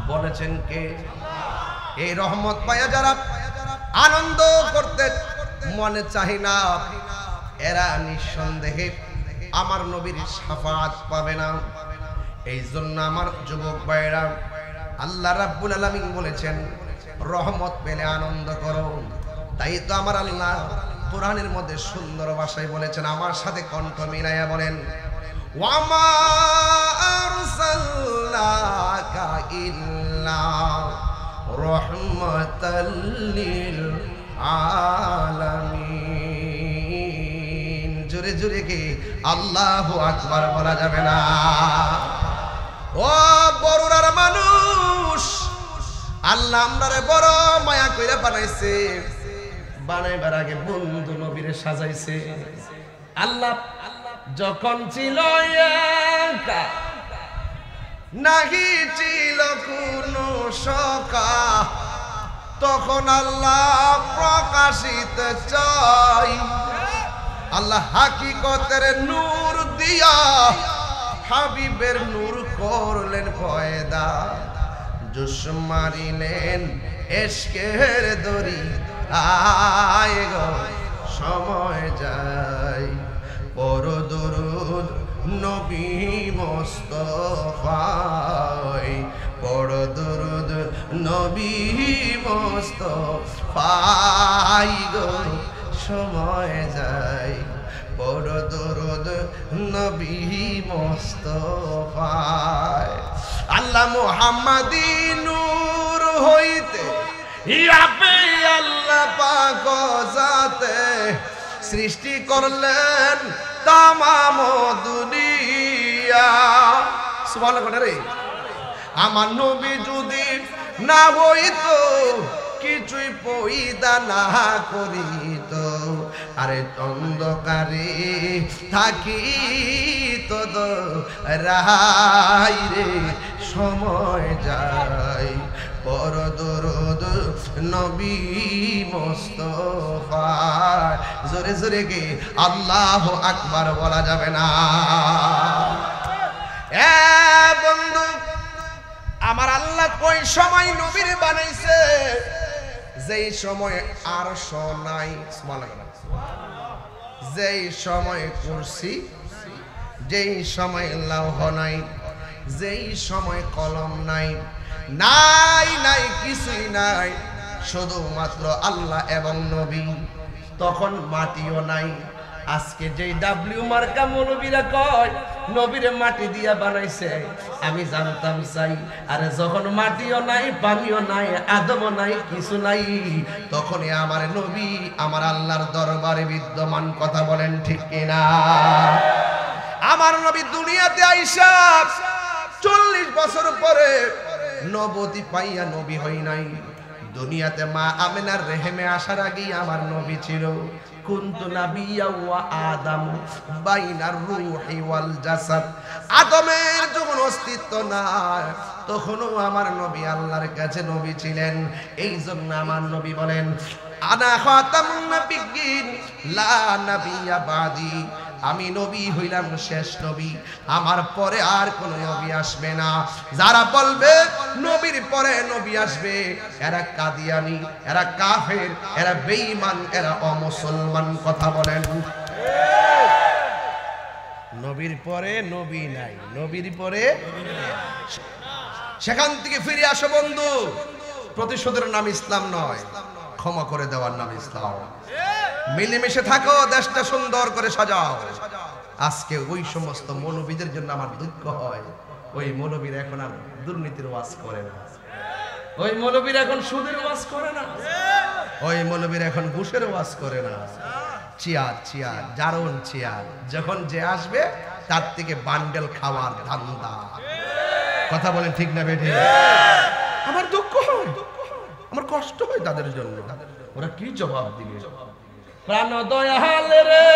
A: বলেছেন কে? এই রহমত পায়া যারা আনন্দ করতে মনে চাই না এরা নিঃসন্দেহে আমার নবীর শাফাআত পাবে না। এই জন্য আমার যুবক ভাইরা আল্লাহ রাব্বুল আলামিন বলেছেন রহমত পেলে আনন্দ করো। তাই তো আমার আল্লাহ কোরআনের মধ্যে সুন্দর ভাষায় বলেছেন, আমার সাথে কণ্ঠ মিলাইয়া বলেন ওয়ামা আরসালনাকা ইল্লা রাহমাতাল লিল আলামিন। জোরে জোরে কি আল্লাহু আকবার বলা যাবে না? ও বড়রার মানুষ, আল্লাহ আমরারে বড় মায়া কইরা বানাইছে, বানাইবার আগে বন্ধু নবীরে সাজাইছে। আল্লাহ যখন ছিল একা নাহি ছিল কোনো সকা, তখন আল্লাহ প্রকাশিত চাই। আল্লাহ হাকিকতের নূর দিয়া হাবিবের নূর করলেন পয়দা, জোশ মারিলেন এশকের দড়ি আয় গো সময় যায়। পড়ো দরুদ নবী মুস্তাফায়, পড়ো দরুদ নবী মুস্তাফায় গো সময় যায়। পড়ো দরুদ নবী মুস্তাফায়। আল্লাহ মুহাম্মাদি নূর হইতে ইয়াবে আল্লাহ পাক জাতে সৃষ্টি করলেন তামাম দুনিয়া। সুবহানাল্লাহ রে। আমার নবী যদি না হইতো কিছুই পয়দা না করিত, আরে অন্ধকারে থাকি তো রাই রে সময় যায়। পর দরুদ নবী মুস্তাফা। জোরে জোরে কে আল্লাহু আকবার বলা যাবে না? এ বন্ধু, আমার আল্লাহ ওই সময় নবীরে বানাইছে যেই সময় আরশ নাই, যেই সময় কুরসি, যেই সময় লৌহ নাই, যেই সময় কলম নাই, নাই নাই কিছুই নাই, শুধুমাত্র আল্লাহ এবং নবী। তখন মাটিও নাই। আজকে যেই ডাব্লিউ মার্কা মৌলবীরা কয় নবীরে মাটি দিয়া বানাইছে, আমি জানতাম চাই আরে যখন মাটিও নাই, পানিও নাই, আদমও নাই, কিছু নাই, তখনই আমার নবী আমার আল্লাহর দরবারে বিদ্যমান। কথা বলেন ঠিক কিনা? আমার নবী দুনিয়াতে আইসা 40 বছর পরে নবতী পাইয়া নবী হই নাই। দুনিয়াতে মা আমিনার রেহেমে আসার আগেই আমার নবী ছিল। কুনতু নাবিয়্যা ওয়া আদম বাইনার রূহি ওয়াল জাসাদ। আদমের যখন অস্তিত্ব নাই তখনও আমার নবী আল্লাহর কাছে নবী ছিলেন। এই জন্য আমার নবী বলেন আনা খাতামুন নাবিয়্যিন লা নাবিয়্যা বাদি। আমি নবী হইলাম শেষ নবী, আমার পরে আর কোন নবী আসবে না। যারা বলবে নবীর পরে নবী আসবে, এরা কাদিয়ানি, এরা কাফের, এরা বেঈমান, এরা অমুসলমান। কথা বলেন। নবীর পরে নবী নাই, নবীর পরে সেখান থেকে ফিরে আসো বন্ধু। প্রতিশোধের নাম ইসলাম নয়, ক্ষমা করে দেওয়ার নাম ইসলাম। মিলেমিশে থাকো, দেশটা সুন্দর করে সাজাও। আজকে ওই সমস্ত মৌলবীদের জন্য আমার দুঃখ হয়, ওই মৌলবীরা এখন আর দুর্নীতির ওয়াজ করে না, ওই মৌলবীরা এখন সুদের ওয়াজ করে না, ওই মৌলবীরা এখন ঘুষের ওয়াজ করে না। চেয়ার চেয়ার জারণ চেয়ার, যখন যে আসবে তার থেকে বান্ডেল খাওয়ার ধান্দা। কথা বলেন ঠিক না বেঠিক? আমার দুঃখ হয়, আমার কষ্ট হয় তাদের জন্য। ওরা কি জবাব দিবে? প্রাণ দয়াল রে,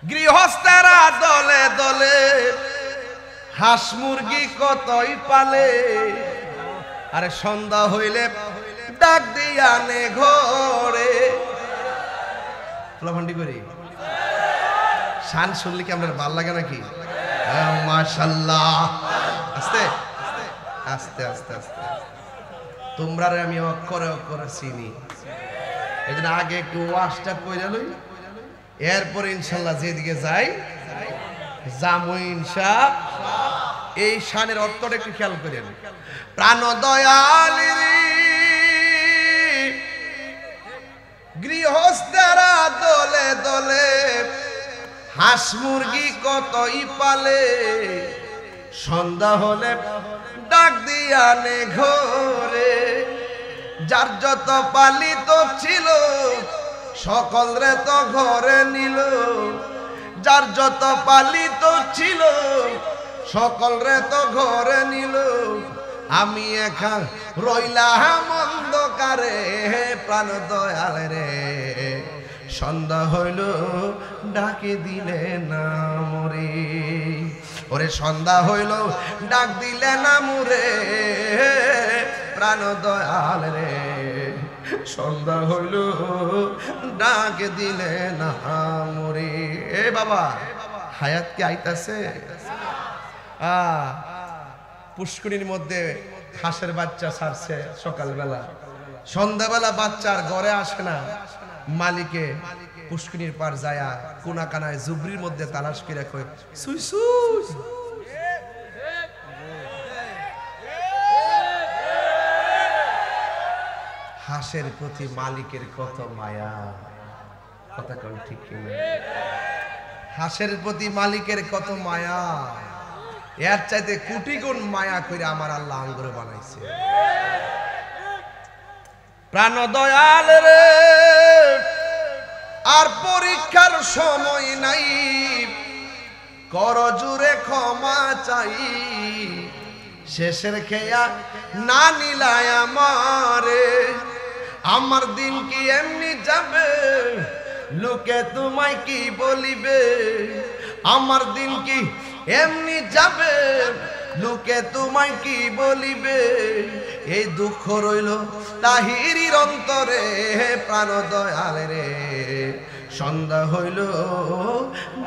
A: গৃহস্থেরা দলে দলে হাঁস মুরগি কতই পালে, আরে সন্ধ্যা হইলে ডাক দিয়া নে ঘরে। ফলাফান্ডি করি শান শুনলে কি আপনার ভাল লাগে নাকি? মাশাআল্লাহ। আস্তে আস্তে আস্তে আস্তে তোমরা আমি অক্ষরে অক্ষরে চিনি, এই জন্য আগে একটু ওয়াশটা কইরা লই, এরপর ইনশাল্লাহ যেদিকে যাই যামু ইনশাআল্লাহ। এই শানের অর্থটা একটু খেয়াল করেন। প্রাণ দয়াল গৃহস্থেরা দলে দলে হাঁস মুরগি কতই পালে, সন্ধ্যা হলে ডাক দিয়া নে ঘরে। যার যত পালিত ছিল সকল রে তো ঘরে নিল, যার যত পালিত ছিল সকল রে তো ঘরে নিল। আমি একা রইলাম অন্ধকারে, প্রাণ দয়াল রে সন্ধ্যা হইল ডাকে দিলে না মরে। ওরে সন্ধ্যা হইল ডাক দিলে না মুরে, প্রাণ দয়াল রে সন্ধ্যা হইল ডাক দিলে না মরে। এ বাবা হায়াত কি আইতাছে? পুষ্করিণীর মধ্যে হাঁসের বাচ্চা ছাড়ছে সকালবেলা, সন্ধ্যাবেলা বাচ্চার ঘরে আসে না, মালিকে পুষ্করিণীর পার যায়া কোনা কানায় জুবরির মধ্যে তালাশ করে কয় সুই সুই। হাঁসের প্রতি মালিকের কত মায়া। কথা কোন ঠিক কিনা? হাঁসের প্রতি মালিকের কত মায়া, এর চাইতে কোটি গুণ মায়া করে আমার আল্লাহ আঙ্গুরে বানাইছে। প্রাণ দয়াল রে আর পরীক্ষার সময় নাই, কর জুড়ে ক্ষমা চাই। শেষের খেয়া না নিলায় আমারে, আমার দিন কি এমনি যাবে, লোকে তোমায় কি বলিবে। আমার দিন কি এমনি যাবে, লোকে তোমায় কি বলিবে। এই দুঃখ রইল তাহিরির অন্তরে, প্রাণ দয়াল রে সন্ধ্যা হইল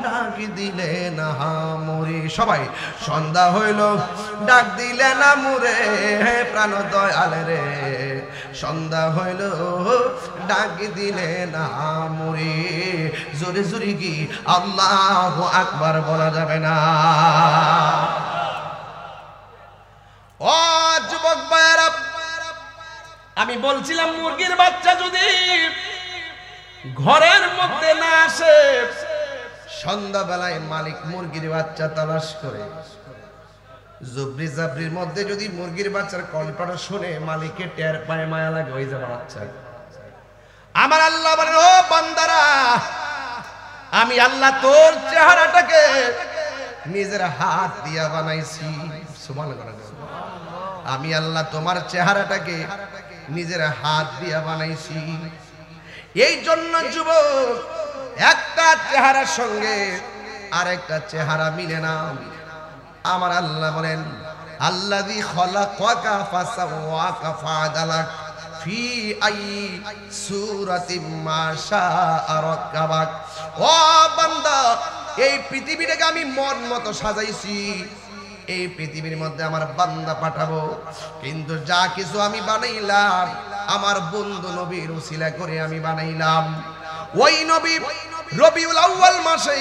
A: ডাক দিলে না মুরে, সবাই সন্ধ্যা হইল ডাক দিলে না মুরে প্রাণ দয়াল রে, সন্ধ্যা হইল ডাক দিলে না মুরে। জোরে জোরে কি আল্লাহু আকবার বলা যাবে না? ও যুবক ভাইরা, আমি বলছিলাম মুরগির বাচ্চা যদি ঘরের মধ্যে না আসে, সন্ধ্যাবেলায় মালিক মুরগির বাচ্চা তালাশ করে, জুবরি জাবরির মধ্যে যদি মুরগির বাচ্চার কণ্ঠটা শুনে মালিকের টের পায়, মায়া লাগে ওই যে বাচ্চা। আমার আল্লাহ বলেন, ও বান্দারা, আমি আল্লাহ তোর চেহারাটাকে নিজের হাত দিয়া বানাইছি। সুবহানাল্লাহ। আমি আল্লাহ তোমার চেহারাটাকে নিজের হাত দিয়া বানাইছি। এই জন্য যুবক, একটা চেহারার সঙ্গে আরেকটা চেহারা মিলে না। আমার আল্লাহ বলেন, আল্লাযী খালাকাকা ফাসাওয়াকা ফাআদালাক ফি আই সূরাতিম মা শাআ রাক্কাবাক। ও বান্দা, এই পৃথিবীটাকে আমি মন মতো সাজাইছি, এই পৃথিবীর মধ্যে আমার বান্দা পাঠাবো, কিন্তু যা কিছু আমি বানাইলাম আমার বন্ধু নবীর উসিলা করে আমি বানাইলাম। ওই নবী রবিউল আউয়াল মাসে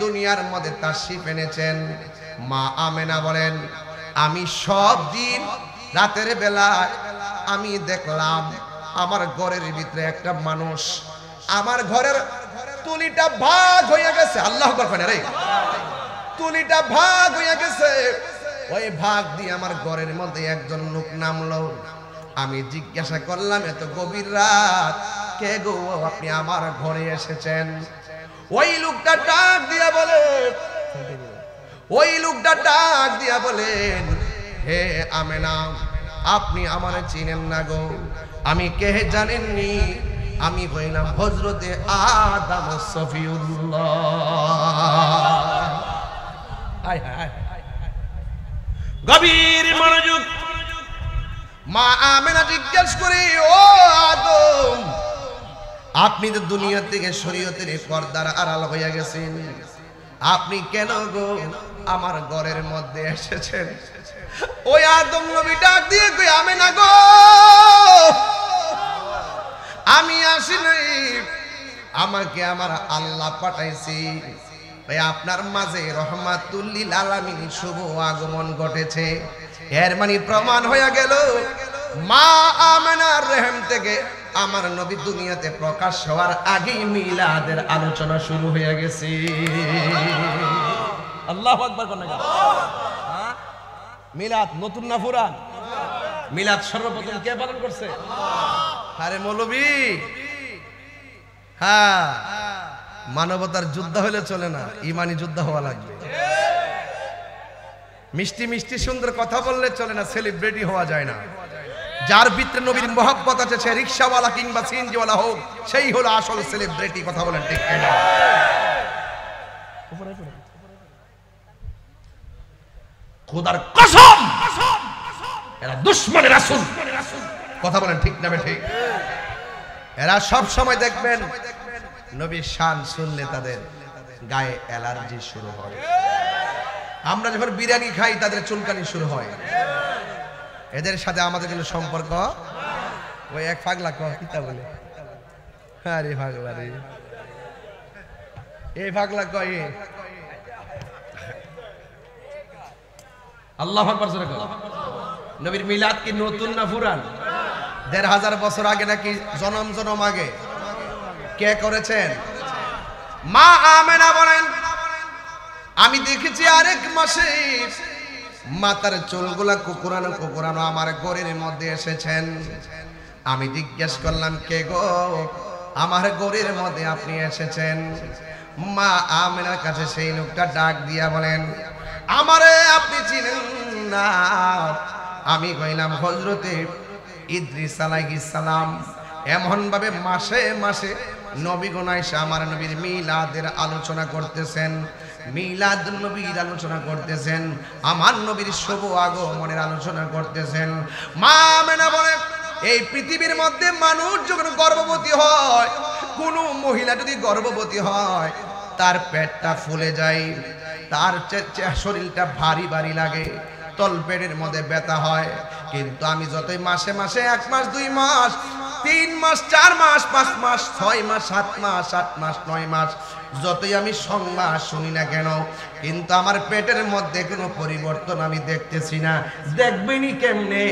A: দুনিয়ার মধ্যে তাশরীফ এনেছেন। মা আমেনা বলেন, আমি সব দিন রাতের বেলা আমি দেখলাম আমার ঘরের ভিতরে একটা মানুষ, আমার ঘরের তুলিটা ভাগ হয়ে গেছে। আল্লাহু আকবার রে, তুলিটা ভাগ হয়ে গেছে। ওই ভাগ দিয়ে আমার ঘরের মধ্যে একজন লোক নামলো। আমি জিজ্ঞাসা করলাম, এত গভীর রাত, কে গো আপনি আমার ঘরে এসেছেন? ওই লোকটা ডাক দিয়া বলেন, হে আমেনা, আপনি আমারে চিনেন না গো? আমি কে জানেননি? আমি হইলাম হযরতে আদম সফিউল্লাহ। গভীর মনোযোগ। মা আমেনা জিজ্ঞেস করি, ও আদম, আপনি তো দুনিয়া থেকে শরীয়তের পর্দার আড়াল হইয়া গেছেন, আপনি কেন গো আমার ঘরের মধ্যে এসেছেন? ওই আদম নবী ডাক দিয়ে কই, আমেনা গো, আমি আসি নাই, আমাকে আমার আল্লাহ পাঠাইছি। ভাই, আপনার মাঝে রহমাতুল লিল আলামিন শুভ আগমন ঘটেছে। এর মানে প্রমাণ হয়ে গেল মা আমেনার রহম থেকে আমার নবী দুনিয়াতে প্রকাশ হওয়ার আগেই মিলাদের আলোচনা শুরু হয়ে গেছে। আল্লাহু আকবার কোন না? মিলাদ নতুন না পুরান? মিলাদ সর্বপ্রথম কে পালন করছে? আরে মৌলবী, হ্যাঁ, মানবতার যুদ্ধ হলে চলে না, ইমানি যুদ্ধ হওয়া লাগবে। মিষ্টি মিষ্টি সুন্দর কথা বললে চলে না, সেলিব্রিটি হওয়া যায় না। যার ভিতরে নবীর মহব্বত আছে, সে রিকশাওয়ালা কিংবা সিএনজিওয়ালা হোক, সেই হলো আসল সেলিব্রিটি। কথা বলেন ঠিক কিনা? খোদার কসম, এরা দুশমনের রাসূল। কথা বলেন ঠিক না ঠিক? এরা সব সময় দেখবেন নবীর শান শুনলে তাদের গায়ে অ্যালার্জি শুরু হয়। আমরা যখন বিরিয়ানি খাই তাদের চুলকানি শুরু হয়। এদের সাথে আমাদের কোনো সম্পর্ক? ওই এক পাগলা কিতা বলে, আরে পাগলা রে, এই পাগলা কয় আল্লাহু আকবার জোরে কও। নবীর মিলাদ কি নতুন না পুরান? ১৫০০ বছর আগে নাকি জনম জনম আগে? কে করেছেন? মা আমেনা বলেন, আমি দেখেছি আরেক মাসে মাথার চুলগুলা কুকুরানো কুকুরানো আমার ঘরের মধ্যে এসেছেন। আমি জিজ্ঞেস করলাম, কে গো আমার ঘরের মধ্যে আপনি এসেছেন? মা আমেনার কাছে সেই লোকটা ডাক দিয়া বলেন, আমারে আপনি চিনেন না? আমি কইলাম, হযরতে ইদ্রিস আলাইহিস সালাম এমন ভাবে মাসে মাসে নবীগণ আয়েশা আমার নবীর মিলাদের আলোচনা করতেছেন, মিলাদ নবীর আলোচনা করতেছেন, আমার নবীর শুভ আগমনের আলোচনা করতেছেন। মা আমেনা বলে, এই পৃথিবীর মধ্যে মানুষ যখন গর্ভবতী হয় কোনো মহিলা যদি গর্ভবতী হয় তার পেটটা ফুলে যায়, তার শরীরটা ভারী ভারী লাগে, তলপেটের মধ্যে ব্যথা হয়। কিন্তু আমি যতই মাসে মাসে 1 মাস 2 মাস 3 মাস 4 মাস 5 মাস 6 মাস 7 মাস 8 মাস 9 মাস যতই আমি সংবাদ শুনি না কেন, কিন্তু আমার পেটের মধ্যে কোনো পরিবর্তন আমি দেখতেছি না। দেখবেনি কেমনে?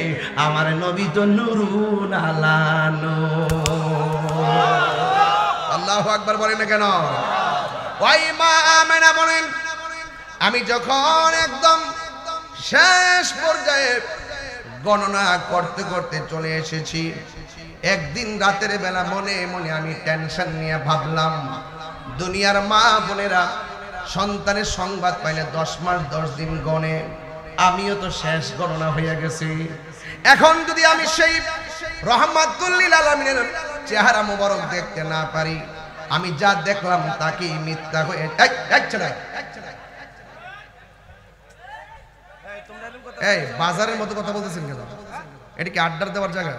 A: আমার নবী তো নূরুন আলা নূর। আল্লাহু আকবার বলেন না কেন? ওই মা আমেনা বলেন, আমি যখন একদম শেষ পর্যায়ে গণনা করতে করতে চলে এসেছি, একদিন রাতের বেলা মনে মনে আমি টেনশন নিয়ে ভাবলাম, দুনিয়ার মা বোনেরা সন্তানের সংবাদ পাইলে 10 মাস 10 দিন গণে, আমিও তো শেষ গণনা হয়ে গেছি। এখন যদি আমি সেই রহমাতুল লিল আলামিনের চেহারা মোবারক দেখতে না পারি, আমি যা দেখলাম তাকে মিথ্যা হয়ে এই বাজারের মতো কথা বলতেছেন কেন? এটা কি আড্ডার দেওয়ার জায়গা?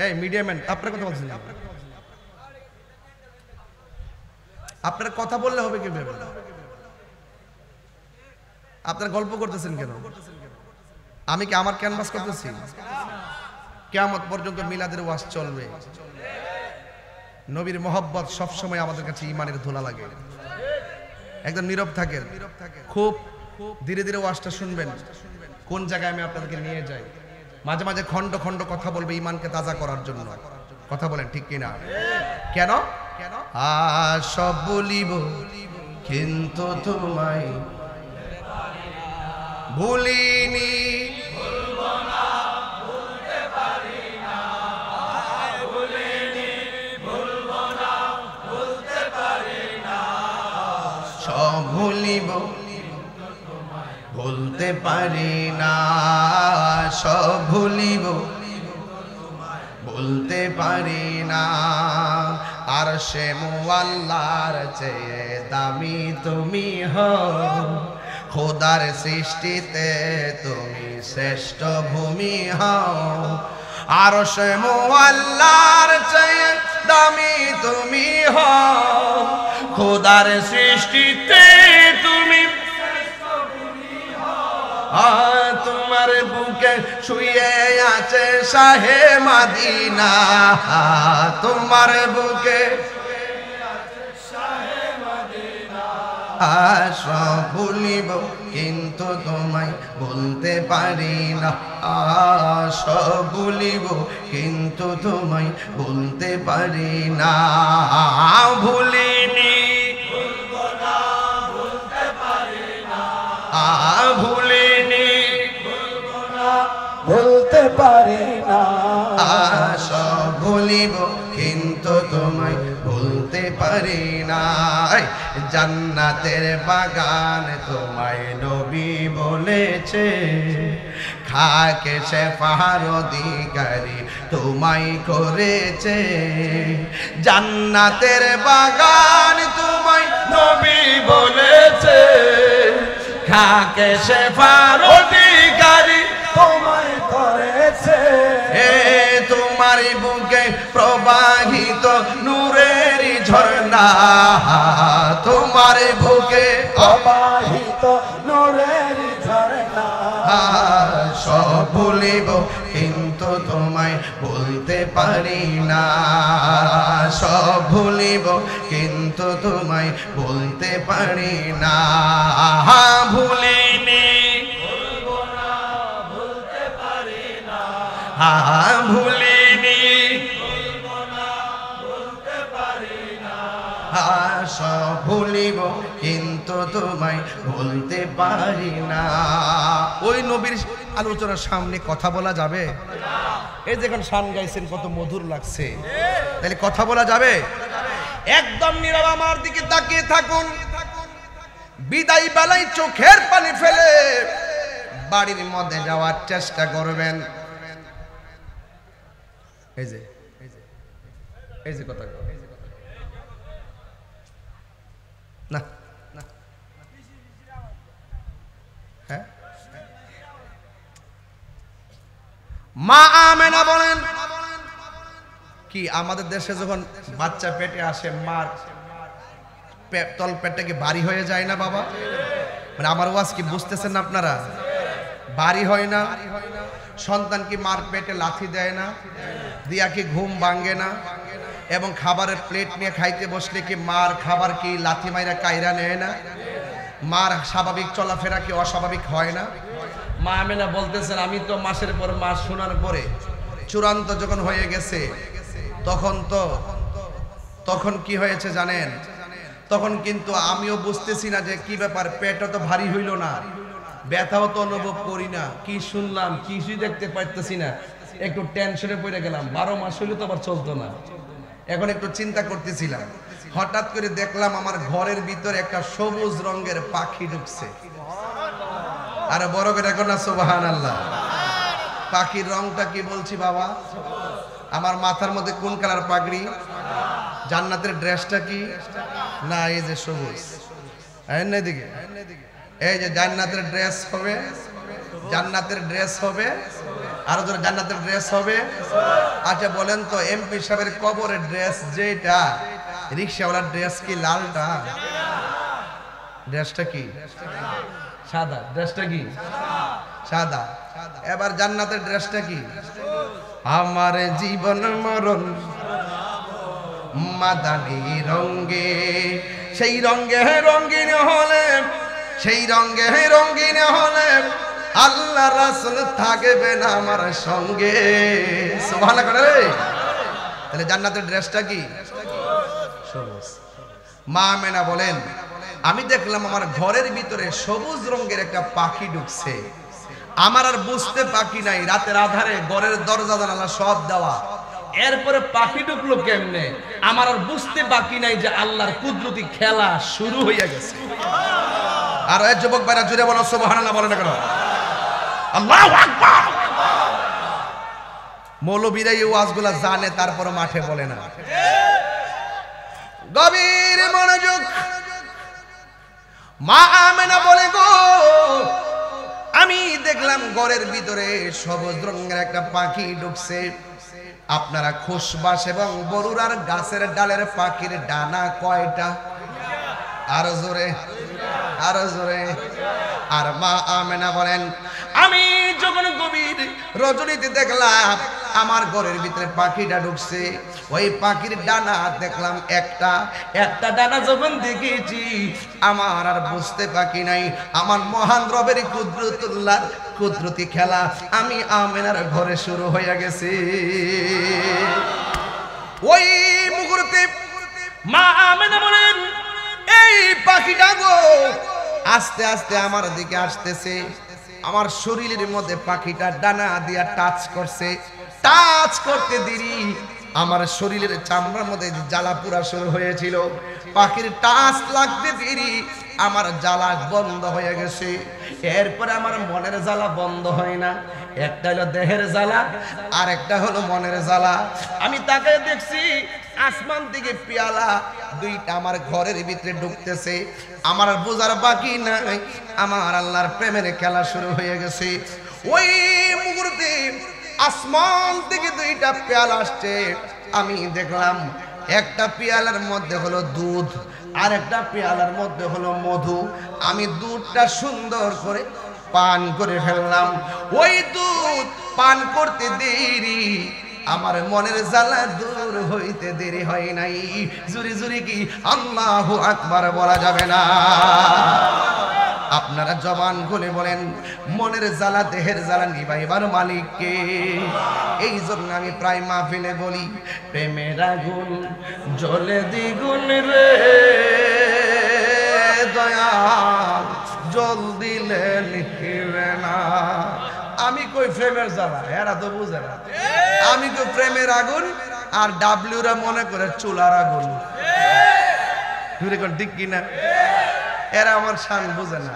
A: এই মিডিয়াম্যান, আপনার কথা বলছেন, আপনার কথা বললে হবে কি ভেবে? আপনার গল্প করতেছেন কেন? আমি কি আমার ক্যানভাস করতেছি? কিয়ামত পর্যন্ত মিলাদের ওয়াজ চলবে। নবীর মহব্বত সবসময় আমাদের কাছে ইমানের ধুলা লাগে। একদম নীরব থাকেন, খুব ধীরে ধীরে ওয়াজটা শুনবেন, কোন জায়গায় আমি আপনাদেরকে নিয়ে যাই। মাঝে মাঝে খন্ড খন্ড কথা বলবে ইমানকে তাজা করার জন্য। কথা বলেন ঠিক কিনা? কেন? সব বলিব কিন্তু তোমায় ভুলিনি, সব ভুলিব বলতে পারি না, সব ভুলিব বলতে পারি না। আর সে মুআল্লার চেয়ে দামি তুমি হও, খোদার সৃষ্টিতে তুমি শ্রেষ্ঠ ভূমি হও। আর সে মুআল্লার চেয়ে দামি তুমি হও, খোদার সৃষ্টিতে তুমি তোমার বুকে শুয়ে আছে শাহে মদিনা, তোমার বুকে সব ভুলিব কিন্তু তোমায় বলতে পারি না, সব ভুলিব কিন্তু তোমায় বলতে পারি না। ভুলিনি ভুলিনি
C: বলতে পারি না,
A: সব ভুলিব কিন্তু তোমায় বলতে পারি না। জান্নাতের বাগান তোমায় নবী বলেছে, খাকে শেফার অধিকারী তোমায় করেছে। জান্নাতের বাগান তোমায় নবী বলেছে, খাকে শেফার অধিকারী
C: তোমায় করেছে।
A: তোমার বুকে প্রবাহিত নূরের ঝর্ণা, তোমার বুকে
C: প্রবাহিত নূরের ঝর্ণা।
A: সব ভুলিব কিন্তু তোমায় বলতে পারি না, সব ভুলিব কিন্তু তোমায় বলতে পারি না। ভুলিনি ভুলিনি সব ভুলিব কিন্তু তোমায় বলতে পারি না। ওই নবীর আলোচনার সামনে কথা বলা যাবে? এই যেখানে শান গাইছেন কত মধুর লাগছে, তাহলে কথা বলা যাবে? একদম নীরব আমার দিকে তাকিয়ে থাকুন, বিদায় বেলায় চোখের পানি ফেলে বাড়ির মধ্যে যাওয়ার চেষ্টা করবেন। এই যে কথা না, হ্যাঁ, মা আমেনা বলেন, কি কি আমাদের দেশে যখন বাচ্চা পেটে আসে মার তল পেটটা কি ভারী হয়ে যায় না বাবা? মানে আমার ওয়াজ কি বুঝতেছেন না আপনারা? ভারী হয় না? সন্তান কি মার পেটে লাথি দেয় না? দিয়া কি ঘুম ভাঙে না? এবং খাবারের প্লেট নিয়ে খাইতে বসলে কি মার খাবার কি লাথি মাইরা কাইরা নেয় না? মার স্বাভাবিক চলাফেরা কি অস্বাভাবিক হয় না? মা আমেনা বলতেছেন আমি তো মাসের পর মাস শোনার পরে চূড়ান্ত যখন হয়ে গেছে তখন কি হয়েছে জানেন? তখন কিন্তু আমিও বুঝতেছি না যে কি ব্যাপার, পেটটা তো ভারী হইল না, ব্যথাও তো অনুভব করি না, কি শুনলাম কিছুই দেখতে পাইতেছি না, একটু টেনশনে পড়ে গেলাম। 12 মাস হইলে তো আবার চলতো না। এখন একটু চিন্তা করতেছিলাম, হঠাৎ করে দেখলাম আমার ঘরের ভিতরে একটা সবুজ রঙের পাখি ঢুকছে। আরে বড় করে এখন না সুবহানাল্লাহ। পাখির রংটা কি বলছি বাবা? আমার মাথার মধ্যে কোন কালার পাগড়ি? জান্নাতের ড্রেসটা কি? না এই যে সবুজ, এদিকে এই যে জান্নাতের ড্রেস হবে, জান্নাতের ড্রেস হবে, আরো জোরে জান্নাতের ড্রেস হবে। আচ্ছা বলেন তো এমপি সাহেবের কবরের ড্রেস যেটা, রিকশাওয়ালার ড্রেস কি লালটা? ড্রেসটা কি সাদা? ড্রেসটা কি সাদা। এবার জান্নাতের ড্রেসটা কি? আমার জীবন মরণ মাদানী রঙে, সেই রঙে রঙিন হলে, সেই রঙে রঙিন হলে আল্লাহ রাসূল থাকবেন আমার সঙ্গে। সুবহানাল্লাহ করে। তাহলে জান্নাতের ড্রেসটা কি? সবুজ। মা আমেনা বলেন আমি দেখলাম আমার ঘরের ভিতরে সবুজ রঙের একটা পাখি ঢুকছে। আমার আর বুঝতে বাকি নাই, রাতের আধারে ঘরের দরজা জানালা সব দেওয়া, এরপরে পাখি ঢুকলো কেমনে আমার আর বুঝতে বাকি নাই যে আল্লাহর কুদরতি খেলা শুরু হয়ে গেছে। আর এই যুবক ভাইরা জুড়ে বলো সুবহানাল্লাহ, বলে না কেন? আল্লাহু আকবার। মৌলবীরা এই ওয়াজগুলা জানে তারপর মাঠে বলে না। গভীর মনোযোগ। মা আমেনা বলে গো আমি দেখলাম ঘরের ভিতরে সবুজ রঙের একটা পাখি ঢুকছে। আপনারা খুশবাস এবং বরুরার গাছের ডালের পাখির ডানা কয়টা? আরো জোরে, আরো জোরে। আর মা আমেনা বলেন আমি যখন গভীর রজনীতে দেখলাম আমার ঘরের ভিতরে পাখিটা ঢুকছে, ওই পাখির ডানা দেখলাম একটা, একটা ডানা যখন দেখেছি আমার আর বুঝতে বাকি নাই আমার মহান রবের কুদরতুল্লাহ কুদরতি খেলা আমি আমেনার ঘরে শুরু হয়ে গেছে। ওই মুহূর্তে মা আমেনা বলেন এই পাখিটা গো আস্তে আস্তে আমার দিকে আসতেছে, আমার শরীরের মধ্যে পাখিটা ডানা দিয়া টাচ করছে, টাচ করতে দেরি আমার শরীরের চামড়ার মধ্যে জ্বালা পুরা শুরু হয়েছিল, পাখির টাচ লাগতে দেরি আমার জ্বালা বন্ধ হয়ে গেছে। এরপরে আমার মনের জ্বালা বন্ধ হয় না, একটা হলো দেহের জ্বালা আর একটা হলো মনের জ্বালা। আমি তাকে দেখছি আসমান থেকে পেয়ালা দুইটা আমার ঘরের ভিতরে ঢুকতেছে, আমার বোঝার বাকি নাই আমার আল্লাহর প্রেমের খেলা শুরু হয়ে গেছে। ওই মুহূর্তে আসমান থেকে দুইটা পেয়ালা আসছে, আমি দেখলাম একটা পেয়ালার মধ্যে হলো দুধ আর একটা পেয়ালার মধ্যে হলো মধু। আমি দুধটা সুন্দর করে পান করে ফেললাম। ওই দুধ পান করতে দেরি আমার মনের জ্বালা দূর হইতে দেরি হয় নাই। জুরি জুরি কি আল্লাহু আকবার বলা যাবে না? আপনারা জবান খুলে বলেন মনের জ্বালা দেহের জ্বালা নিবাইবার মালিক কে? এই জন্য আমি প্রায় মাহফিলে বলি প্রেমের আগুন জ্বলে দ্বিগুণ রে দয়া জল দিলে নিভিবে না। আমি কই প্রেমের জ্বালা, এরা তো বুঝে না। আমি কই প্রেমের আগুন আর ডাব্লিউরা মনে করে চুলার আগুন। ঠিক কিনা? এরা আমার শান বুঝে না।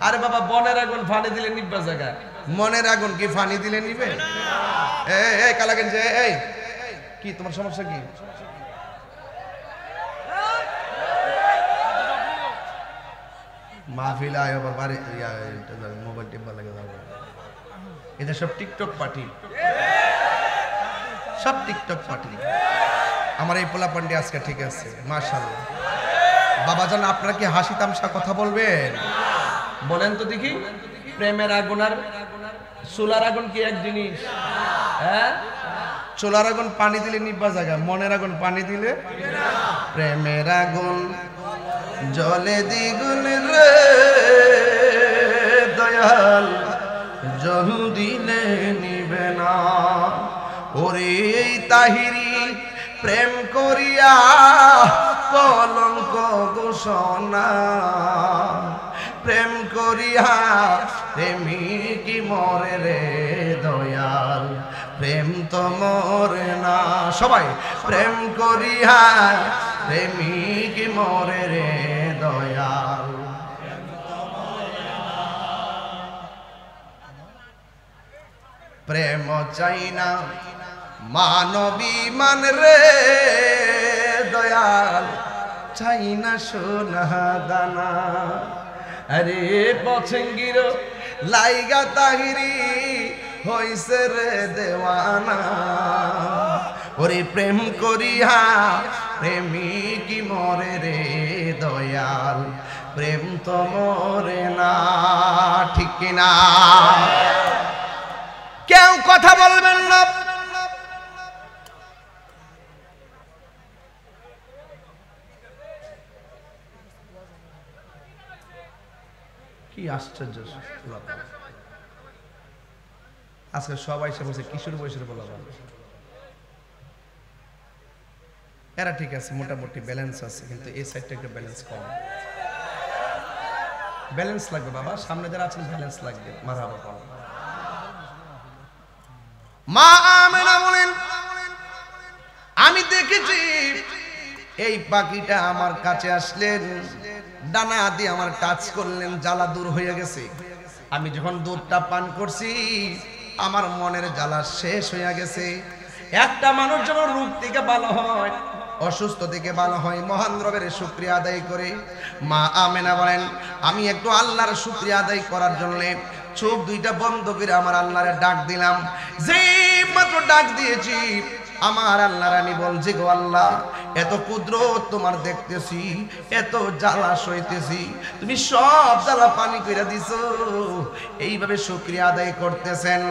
A: আরে বাবা বনের আগুন ফানি দিলে নিবা জায়গা, মনের আগুন কি ফানি দিলে নিবে? এই কালাগেন যে এই কি তোমার সমস্যা কি? মাহফিল আয় বাড়ি মোবাইল টিপা লাগে, এটা সব টিকটক পার্টি। সব টিকটক পার্টি। আমার এই পোলাপান্ডি আজকে ঠিক আছে মাশাআল্লাহ। বাবাজান আপনারা কি হাসি তামসা কথা বলবেন? বলেন তো দেখি, প্রেমের আগুন আর চুলার আগুন কি এক জিনিস? হ্যাঁ, চুলার আগুন পানি দিলে নিভা জায়গা, মনের আগুন পানি দিলে প্রেমের আগুন জলে দ্বিগুণ রে দয়াল, জল দিলে নিবে না। ওরে এই তাহিরি প্রেম করিয়া কলঙ্ক ঘোষণা, প্রেম করিয়া প্রেমিক মরে রে দয়াল, প্রেম তো মরে না। সবাই প্রেম করিয়া প্রেমিক মরে রে দয়াল। প্রেম চাই না মানবী মান রে দয়াল, চাই না সোনা দানা। আরে পছঙ্গির লাইগা তাহিরি হইছে রে দেওয়ানা। ওরে প্রেম করিয়া প্রেমিক মরে রে দয়াল, প্রেম তো মরে না। ঠিক কিনা? কেউ কথা বলবেন না। কি আশ্চর্য, আজকে সবাই এসে বলছে কিশোর বয়সের বলা বলে। এরা ঠিক আছে, মোটামুটি ব্যালেন্স আছে, কিন্তু এই সাইডটা একটু ব্যালেন্স কম। ব্যালেন্স লাগবে বাবা, সামনে যারা আছেন ব্যালেন্স লাগবে। মারহাবা বলো। মা আমেনা বলেন, আমি দেখেছি এই পাখিটা আমার কাছে আসলেন, ডানা দিয়ে আমার টাচ করলেন, জ্বালা দূর হয়ে গেছে। আমি যখন দুধটা পান করছি আমার মনের জ্বালা শেষ হয়ে গেছে। একটা মানুষ যখন রোগ থেকে ভালো হয়, অসুস্থ থেকে ভালো হয়, মহান রবের শুকরিয়া আদায় করে। মা আমেনা বলেন, আমি একটু আল্লাহর শুকরিয়া আদায় করার জন্য চোখ দুইটা বন্ধ করে আমার আল্লাহরে ডাক দিলাম। যেই মাত্র ডাক দিয়েছি আমার আল্লাহ রানী বলছি, গো আল্লাহ, এত কুদরত তোমার দেখতেছি, এত জ্বালা সইতেছি, তুমি সব জ্বালা পানি করে দিছো। এইভাবে শুকরিয়া আদায় করতেছেন।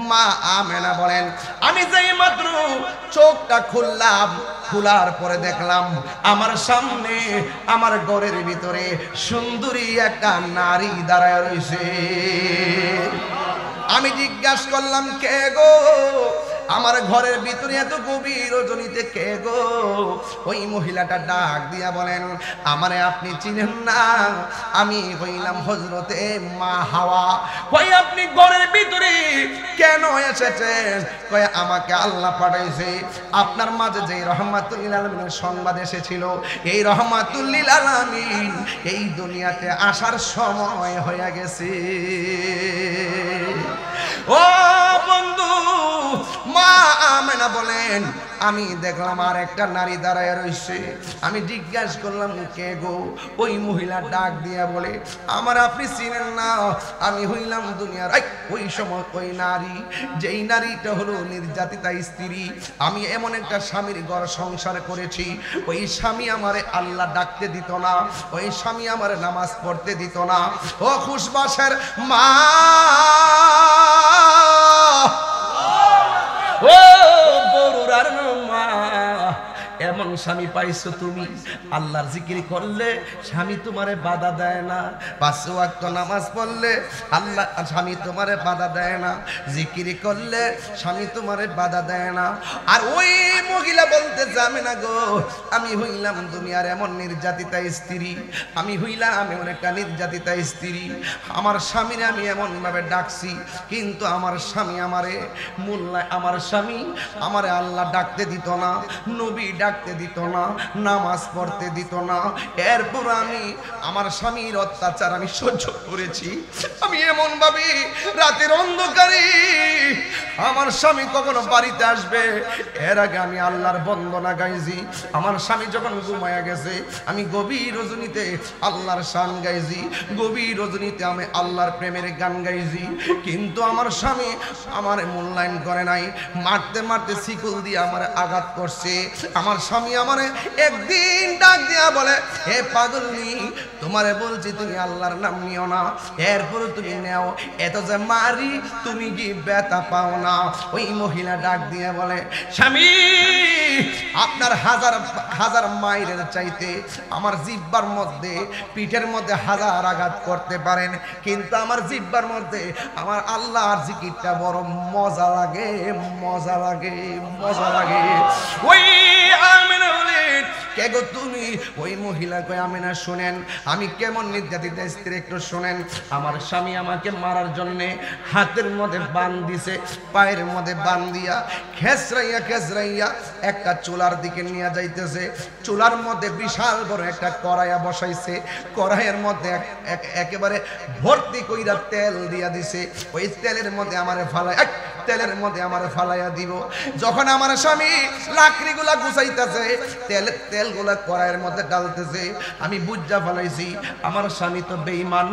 A: মা আমেনা বলেন, আমি যেই মাত্র চোখটা খুললাম, খোলার পরে দেখলাম আমার সামনে আমার ঘরের ভিতরে সুন্দরী একটা নারী দাঁড়ায় রয়েছে। আমি জিজ্ঞাসা করলাম, কে গো? আমার ঘরের ভিতরে এত গভীর রজনীতে কে গো? ওই মহিলাটা ডাক দিয়া বলেন, আমারে আপনি চিনেন না? আমি হইলাম হযরতে মা হাওয়া। কই আপনি ঘরের ভিতরে কেন এসেছেন? কই আমাকে আল্লাহ পাঠাইছে, আপনার মাঝে যে রহমাতুল লিল আলামিনের সংবাদ এসেছিল, এই রহমাতুল লিল আলামিন এই দুনিয়াতে আসার সময় হয়ে গেছে। ও বন্ধু, মা আমেনা বলেন, আমি দেখলাম আর একটা নারী দাঁড়ায় রয়েছে। আমি জিজ্ঞাসা করলাম, কে গো? ওই মহিলা ডাক দিয়া বলে, আমার আপনি চিনেন না? আমি হইলাম দুনিয়ার ওই সময় ওই নারী, যেই নারীটা হলো নির্যাতিতা স্ত্রী। আমি এমন একটা স্বামীর ঘর সংসার করেছি, ওই স্বামী আমারে আল্লাহ ডাকতে দিত না, ওই স্বামী আমারে নামাজ পড়তে দিত না। ও খুশবাসের মা, ও বড়ুরার মা, এমন স্বামী পাইছো তুমি, আল্লাহর জিকির করলে স্বামী তোমারে বাধা দেয় না, 5 ওয়াক্ত নামাজ পড়লে আল্লাহ স্বামী তোমারে বাধা দেয় না, জিকির করলে স্বামী তোমারে বাধা দেয় না। আর ওই মহিলা বলতে যাবে না, গো আমি হইলাম দুনিয়ার এমন নির্যাতিতা স্ত্রী, আমি হইলাম এমন একটা নির্যাতিতা স্ত্রী। আমার স্বামীরে আমি এমন ভাবে ডাকছি, কিন্তু আমার স্বামী আমারে মূল্যায়, আমার স্বামী আমারে আল্লাহ ডাকতে দিত না, নবী ডাকতে দিত না, নামাজ পড়তে দিত না। এরপর আমি আমার স্বামীর অত্যাচার আমি সহ্য করেছি। আমি এমন ভাবে রাতের অন্ধকারে আমার স্বামী কখনো বাড়িতে আসবে এর আগে আমি আল্লাহর বন্দনা গাইছি। আমার স্বামী যখন ঘুমায়া গেছে আমি গভীর রজনীতে আল্লাহর শান গাইছি, গভীর রজনীতে আমি আল্লাহর প্রেমের গান গাইছি। কিন্তু আমার স্বামী আমার মূল্যায়ন করে নাই, মারতে মারতে শিকল দিয়ে আমার আঘাত করছে। আমার স্বামী আমারে একদিন ডাক দিয়া বলে, হে পাগলনি, তোমারে বলছি তুমি আল্লাহর নাম নিও না, এরপর তুমি নেও, এত যে মারি তুমি কি ব্যথা পাও না? ওই মহিলা ডাক দিয়ে বলে, স্বামী আপনার হাজার হাজার মাইলের চাইতে আমার জিহ্বার মধ্যে পিঠের মধ্যে হাজার আঘাত করতে পারেন, কিন্তু আমার জিহ্বার মধ্যে আমার আল্লাহর জিকিরটা বড় মজা লাগে, মজা লাগে, মজা লাগে। ওই আমিনা বলেন, কে গো তুমি? ওই মহিলা কয়, আমিনা শুনেন আমি কেমন নির্যাতিত স্ত্রী, একটু শুনেন। আমার স্বামী আমাকে মারার জন্যে হাতের মধ্যে বান দিছে, পায়ের মধ্যে বান দিয়া খেসরাইয়া খেসরাইয়া একটা চুলার দিকে নিয়ে যাইতেছে। চুলার মধ্যে বিশাল বড় একটা কড়াইয়া বসাইছে, কড়াইয়ের মধ্যে একেবারে ভর্তি কইরা তেল দিয়া দিছে। ওই তেলের মধ্যে আমারে ফালাই, তেলের মধ্যে আমারে ফালাইয়া দিব। যখন আমার স্বামী লাকড়িগুলা গুছাইতেছে, তেলগুলা কড়াইয়ের মধ্যে ডালতেছে, আমি বুঝা ফেলাইছি আমার স্বামী তো বেঈমান,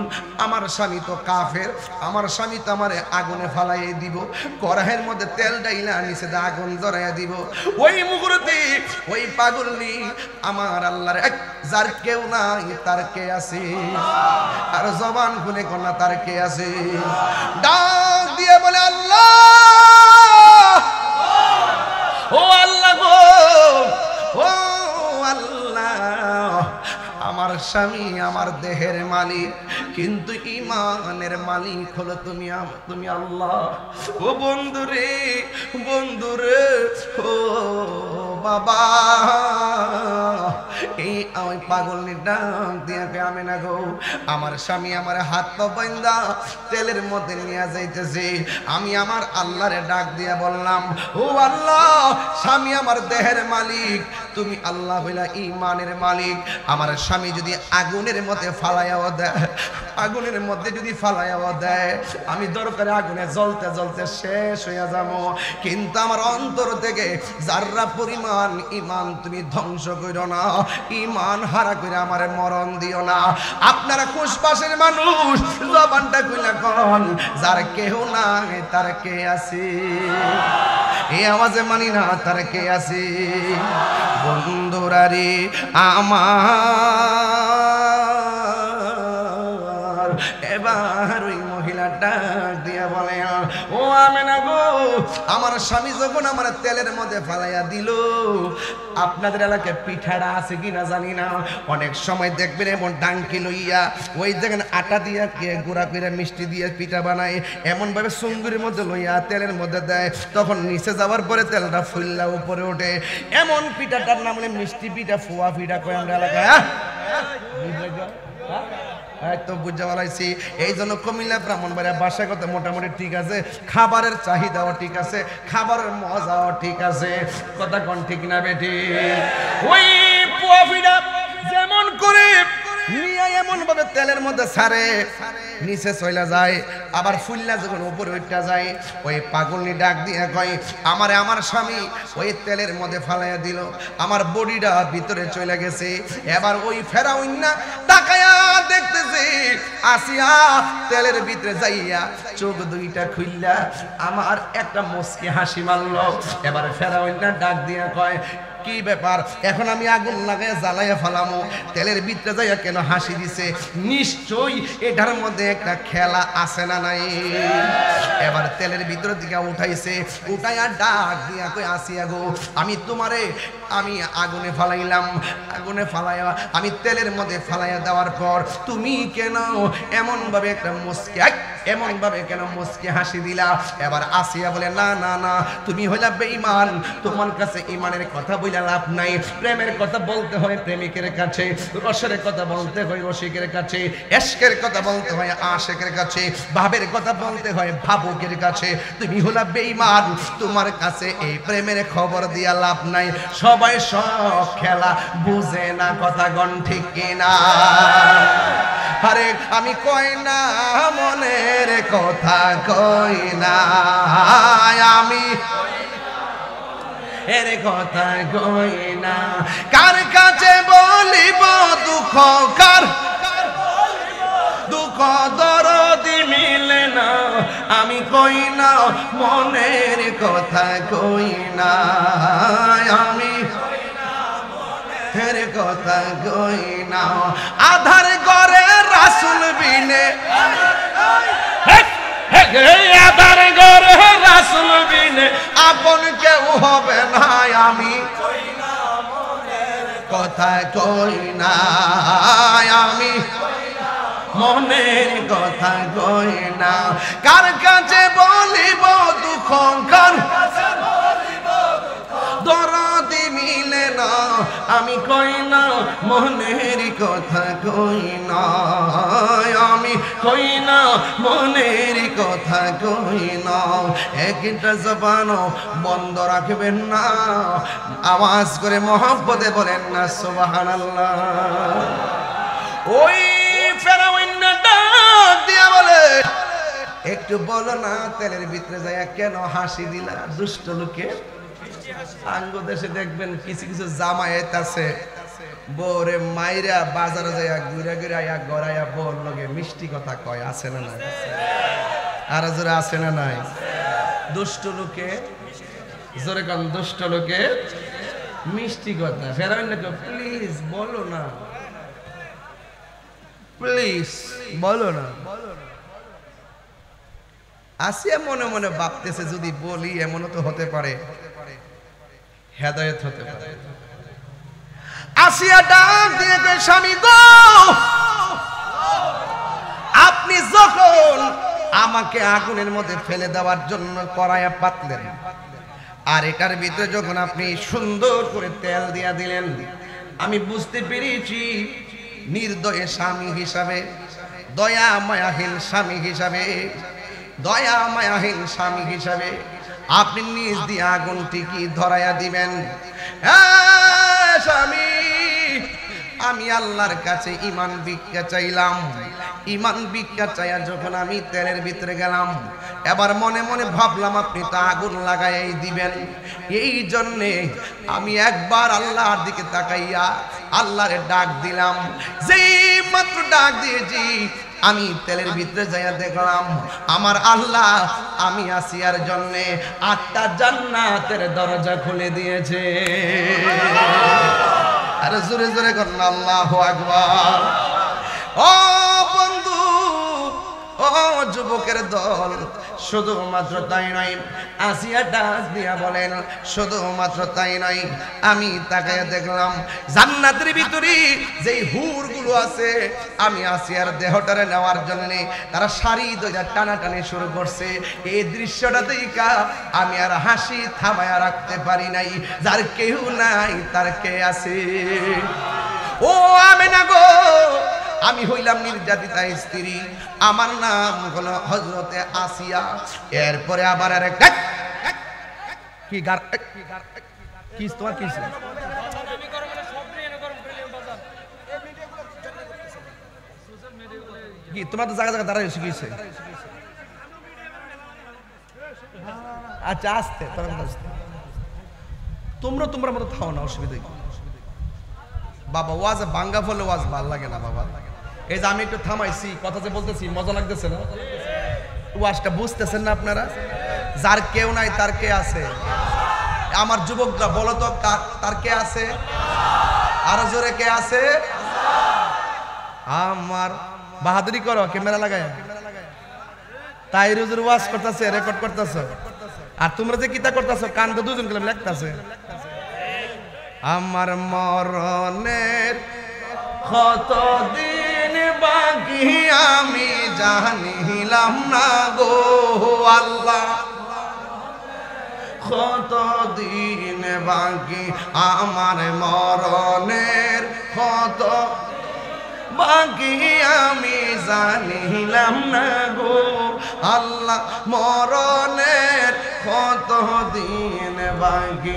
A: আমার স্বামী তো কাফের, আমার স্বামী তো আমারে আগুনে ফালাইয়ে দিব, কড়াইয়ের মধ্যে তেল ডাইলা নিচে আগুন ধরাইয়া দিব। ওই মুহূর্তে ওই পাগলনি আমার আল্লাহর এক, যার কেউ নাই তার কে আছে, আর জবান খুলে কোনা তার কে আছে, ডাক দিয়ে বলে, আল্লাহ, ও আল্লাহ গো, ও আল্লাহ, আমার স্বামী আমার দেহের মালিক, কিন্তু ঈমানের মালিক হলো তুমি, তুমি আল্লাহ। ও বন্ধুরে, বন্ধুরে, ও বাবা, এই আমি পাগলনি ডাক দিয়ে আমি না গো, আমার স্বামী আমার হাত পা বাঁধা তেলের মধ্যে নিয়ে যাইতেছে। আমি আমার আল্লাহরে ডাক দিয়া বললাম, ও আল্লাহ, স্বামী আমার দেহের মালিক, তুমি আল্লাহ হইলা ঈমানের মালিক। আমার স্বামী যদি আগুনের মধ্যে ফালাইয়াও দেয়, আগুনের মধ্যে যদি ফালাইয়াও দেয়, আমি দরকারে আগুনে জ্বলতে জ্বলতে শেষ হইয়া যাব, কিন্তু আমার অন্তর থেকে যাররা পরিমাণ ঈমান তুমি ধ্বংস করো না, ঈমান হারা করে আমার মরণ দিও না। আপনারা খুশবাসের মানুষ, জবানটা কইলা কোন, যার কেহ নাই তার কে আছে, এই আওয়াজে মানি না তার কে আছে। বন্ধুরারে আমার, এবার ওই মহিলা ডাক দিয়া বলে, ও আমেনা গো, আমার স্বামী যখন আমার তেলের মধ্যে ফালাইয়া দিল, আপনাদের এলাকায় পিঠাটা আছে কিনা জানি না, অনেক সময় দেখবেন এমন ডাঙ্কি লইয়া ওই দেখেন আটা দিয়া গুঁড়া করে মিষ্টি দিয়ে পিঠা বানায়, এমন ভাবে সুঙ্গুরের মধ্যে লইয়া তেলের মধ্যে দেয়, তখন নিচে যাওয়ার পরে তেলটা ফুললা উপরে ওঠে। এমন পিঠাটার নাম হলে মিষ্টি পিঠা, ফুয়া পিঠা কয় আমরা এলাকায়। তো বুঝতে পারছি, এই জন্য কুমিল্লা ব্রাহ্মণবাড়িয়া বাসায় কথা মোটামুটি ঠিক আছে, খাবারের চাহিদাও ঠিক আছে, খাবারের মজাও ঠিক আছে, কথা কোন ঠিক না বেটি? ওই পোয়া পিঠা যেমন করে নিয়ে এমন ভাবে তেলের মধ্যে ছাড়ে, নিচে চলে যায়, আবার ফুললা যখন উপরে উঠা যায়, ওই পাগলনি ডাক দিয়ে কয়, আমারে আমার স্বামী ওই তেলের মধ্যে ফালাইয়া দিল, আমার বডিটা ভিতরে চলে গেছে। এবার ওই ফেরাউন না তাকায়া দেখতেছে আসিয়া তেলের ভিতরে যাইয়া চোখ দুইটা খুললা আমার একটা মুচকি হাসি মারলো। এবার ফেরাউন না ডাক দিয়ে কয়, কি ব্যাপার, এখন আমি আগুন লাগাই জ্বালাইয়া ফেলামো, তেলের ভিতরে যাইয়া কেন হাসি দিছে? নিশ্চয়ই এটার মধ্যে একটা খেলা আছে না নাই? এবার তেলের ভিতর দিকে উঠাইছে, উঠাইয়া ডাক দিয়া কই, আসিয়া গো, আমি তোমারে আমি আগুনে ফালাইলাম, আগুনে ফালাইয়া আমি তেলের মধ্যে ফালাইয়া দেওয়ার পর তুমি কেন এমন ভাবে একটা মুচকি, এমন ভাবে কেন মুচকি হাসি দিলা? এবার আসিয়া বলে, না না না, তুমি হইলা বেঈমান, তোমার কাছে ঈমানের কথা বইলা লাভ নাই, প্রেমের কথা বলতে হয় প্রেমিকের কাছে, রসের কথা বলতে হয় রসিকের কাছে, ইশকের কথা বলতে হয় আশিকের কাছে, ভাবের কথা বলতে হয় ভাবুকের কাছে। তুমি হলা বেঈমান, তোমার কাছে এই প্রেমের খবর দিয়া লাভ নাই। সবাই সব খেলা বুঝে না, কথা গণ ঠিক কিনা? আরে আমি কই না মনের কথা, কই না এর কথা কই না। কার কাছে বলিব দুঃখ, কার দুঃখ দরদি মিলে না, আমি কই না মনের কথা কই না, আমি মনের কথা কই না। আধার ঘরে রাসূল বিনে, আধার ঘরে রাসূল বিনে আপন কেউ হবে না, আমি কথা কই না, আমি মনের কথা কই না। কার কাছে বলিব দুঃখ, কার দরদি মিলে না, আমি কই না মনের কথা কই না, আমি কই না মনের কথা কই না। একটা জবান বন্ধ রাখবেন না, আওয়াজ করে মহব্বতে বলেন না সুবহানাল্লাহ। ওই ফেরাউন ডাক দিয়া বলে, একটু বলো না তেলের ভিতরে যায় কেন হাসি দিলা দুষ্ট লোকে? আঙ্গ দেশে দেখবেন কিছু কিছু জামায়াত আছে, বউরে মাইরা বাজারে যাইয়া ঘুরে ঘুরে আয়া গড়াইয়া বউর লগে মিষ্টি কথা কয়, আছে না নাই? আর জোরে আছে না নাই? দুষ্ট লোকে, জোরে কোন দুষ্ট লোকে মিষ্টি কথা। ফেরাউন নাকি প্লিজ বলো না, প্লিজ বলো না। আসিয়া মনে মনে ভাবতেছে যদি বলি এমনও তো হতে পারে হেদায়েত হতে পারে। আসিয়া ডাক দিয়ে কয়, স্বামী গো, আপনি যখন আমাকে আগুনের মধ্যে ফেলে দেওয়ার জন্য কড়াইয়া পাতলেন, আর এটার ভিতরে যখন আপনি সুন্দর করে তেল দিয়া দিলেন, আমি বুঝতে পেরেছি নির্দয় স্বামী হিসাবে, দয়া মায়াহীন স্বামী হিসাবে, দয়া মায়াহীন স্বামী হিসাবে আপনি নিজ দিয়ে আগুনটি কি ধরাইয়া দিবেন। স্বামী, আমি আল্লাহর কাছে ঈমান ভিক্ষা চাইলাম, ঈমান ভিক্ষা চাইয়া যখন আমি তেলের ভিতরে গেলাম, এবার মনে মনে ভাবলাম আপনি তো আগুন লাগাই দিবেন, এই জন্যে আমি একবার আল্লাহর দিকে তাকাইয়া আল্লাহরে ডাক দিলাম। যেই মাত্র ডাক দিয়েছি আমি তেলের ভিতরে যাইয়া দেখলাম আমার আল্লাহ আমি আসিয়ার জন্যে 8টা জান্নাতের দরজা খুলে দিয়েছে। আরে জোরে জোরে করুন আল্লাহু আকবার। ও বন্ধু, ও যুবকের দল, শুধুমাত্র তাই নয়, আসিয়া ডাক দিয়া বলেন শুধুমাত্র তাই নয়, আমি তাকাইয়া দেখলাম জান্নাতের ভিতরে যেই হুরগুলো আছে, আমি আসিয়ার দেহটারে নেওয়ার জন্য তারা সারি ধরে টানাটানি শুরু করছে। এই দৃশ্যটা দেখা আমি আর হাসি থামায়া রাখতে পারি নাই। যার কেউ নাই তার কে আছে? ও আমেনা গো, আমি হইলাম নির্যাতিতা স্ত্রী, আমার নাম হলো হযরতে আসিয়া। এরপরে আবার আরেকটা কি গার কি তোমার কি কি তোমার তো জায়গা জায়গা দাঁড়ায় শিখিয়েছে। আচ্ছা আসতে তোমরা মতো থাও না, অসুবিধা কি বাবা? ওয়াজ ভাঙ্গা ফলে ওয়াজ ভাল লাগে না বাবা। এই যে আমি একটু থামাইছি, কথা যে বলতেছি মজা লাগতেছে না? ওয়াজটা বুঝতেছেন না আপনারা? যার কেউ নাই তার কে আছে? আমার যুবকরা বলো তো তার কে আছে? আরো জোরে কে আছে? আমার বাহাদুরি করো, ক্যামেরা লাগায় তাই রোজের ওয়াজ করতেছে, রেকর্ড করতেছ, আর তোমরা যে কিতা করতেছ কান তো দুজন গেলাম লেখতেছে। আমার মরণের কতদিন বাকি আমি জানিলাম না গো আল্লাহ, কতদিন বাকি আমার মরণের, কত বাকি আমি জানিলাম না গো আল্লাহ, মরণের কতদিন বাকি।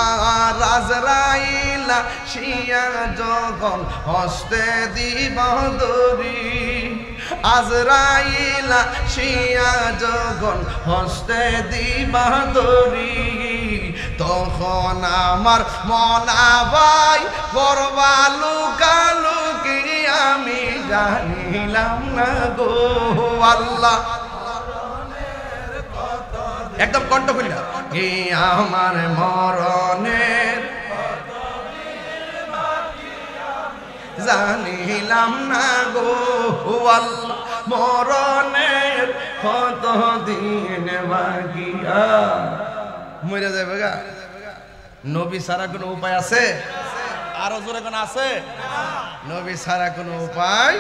A: আর আজরাইলা শিয়া যখন হস্তে দিব দড়ি, আজরাইলা শিয়া যখন হস্তে দিব দড়ি, তখন আমার মনা ভাই করবা লুকালুকি আমি জানিলাম না গো আল্লাহ একদম কণ্ঠ খুললা কি আমার মরণের জানিলাম না গো আল্লাহ মরণের কত দিন বাকি মরে যাবে গা নবী ছাড়া কোনো উপায় আছে আরো জোরে কোন আছে নবী ছাড়া কোনো উপায়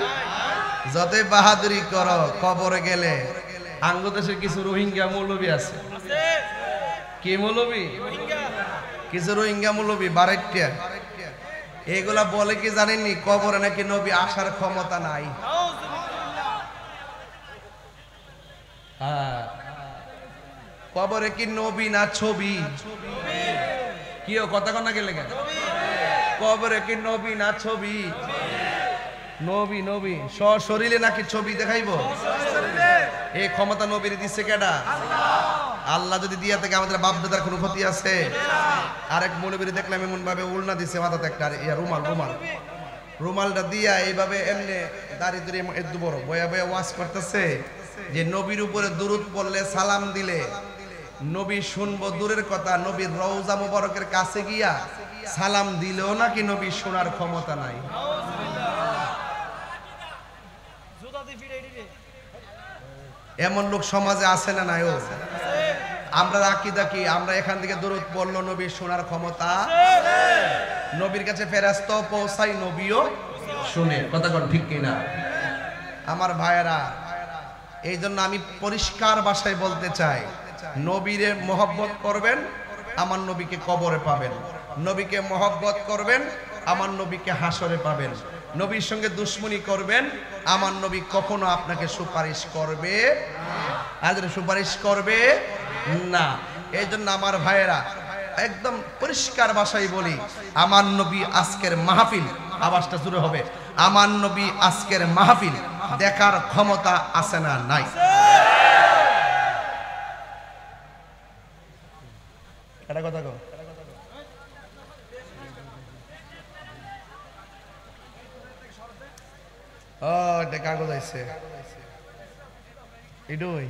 A: যতই বাহাদুরি করো কবরে গেলে আঙ্গদেশে কিছু রোহিঙ্গা মৌলবী আছে কি মৌলবী কিছু রোহিঙ্গা মৌলবী বারেটিয়া এগুলা বলে কি জানেননি কবরে নাকি নবী আসার ক্ষমতা নাই কবরে কি নবী না ছবি কি কথা কনা গেলে কেন কবরে কি নবী না ছবি নবী নবী সশরীরে নাকি ছবি দেখাইবো এই ক্ষমতা নবীর দিচ্ছে কেডা আল্লাহ যদি দিয়া থেকে আমাদের বাপ দাদার কোনো ক্ষতি আছে আরেক মৌলবীর দেখলাম এমন ভাবে উল্না দিচ্ছে মাথাতে একটা রুমাল রুমাল রুমালটা দিয়া এইভাবে এমনি দাঁড়িয়ে দাঁড়িয়ে এত বড় বয়া বয়া ওয়াজ করতেছে যে নবীর উপরে দুরূদ পড়লে সালাম দিলে নবী শুনবো দূরের কথা নবীর রওজা মুবারকের কাছে গিয়া সালাম দিলেও নাকি নবী শোনার ক্ষমতা নাই এমন লোক সমাজে আছে না নাই আমরা আকীদা কি আমরা এখান থেকে দরুদ পড়লো নবীর শোনার ক্ষমতা নবীর কাছে ফেরেশতা পৌঁছাই নবীও শুনে কথা কোন ঠিক কিনা আমার ভাইয়েরা এই জন্য আমি পরিষ্কার ভাষায় বলতে চাই নবীরে মহব্বত করবেন আমার নবীকে কবরে পাবেন নবীকে মহব্বত করবেন আমার নবীকে হাসরে পাবেন নবীর সঙ্গে দুশমনি করবেন আমার নবী কখনো আপনাকে সুপারিশ করবে আর সুপারিশ করবে না এই জন্য আমার ভাইয়েরা একদম পরিষ্কার ভাষায় বলি আমার নবী আজকের মাহফিল আওয়াজটা শুরু হবে আমার নবী আজকের মাহফিল দেখার ক্ষমতা আছে না নাই এটা কথা কও ও এটা কাগজ আইছে ইডুই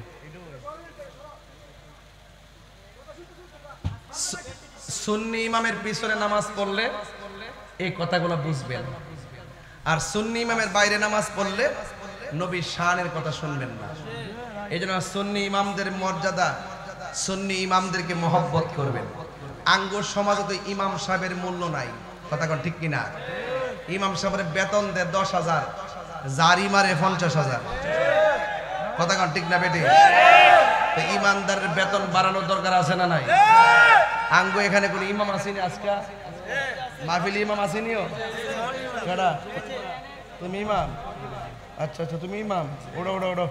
A: সুন্নি ইমামের পিছনে নামাজ পড়লে এই কথাগুলো বুঝবেন আর সুন্নি ইমামের বাইরে নামাজ পড়লে নবীর শানের কথা শুনবেন না এইজন্য সুন্নি ইমামদের মর্যাদা সুন্নি ইমামদেরকে মহব্বত করবেন আঙ্গ সমাজে তো ইমাম সাহেবের মূল্য নাই কথা কোন ঠিক কিনা ইমাম সাহেবের বেতন দেয় 10,000 জারি মারে 50,000 কথা কোন ঠিক না বেটি তো ইমানদারের বেতন বাড়ানোর দরকার আছে না নাই আঙ্গ এখানে কোন ইমাম আসেনি আজকে মাহফিলে ইমাম আসেনিও কেডা তুমি ইমাম আচ্ছা আচ্ছা তুমি ইমাম ওড়ো ওড়ো ওড়ো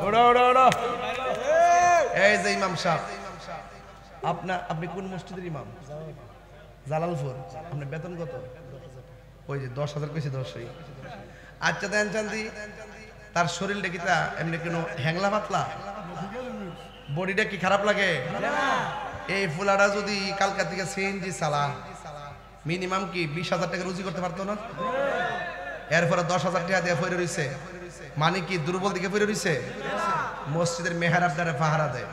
A: ওড়ো ওড়ো ওড়ো এই যে ইমাম সাহেব আপনি কোন মসজিদের ইমাম জালালপুর আপনার বেতন কত ওই যে 10,000 কইছি 10 আচ্ছা দেন চান্দি তার শরীরটা কি তা এমনি কোনো হ্যাংলা পাতলা বডিটা কি খারাপ লাগে এই ফুলাটা যদি কালকা থেকে সিএনজি চালা মিনিমাম কি 20,000 টাকা রুজি করতে পারতো না এরপরে 10,000 টাকা দিয়ে ফিরে রইছে মানে কি দুর্বল দিকে ফিরে রইছে মসজিদের মেহরাবদারে পাহারা দেয়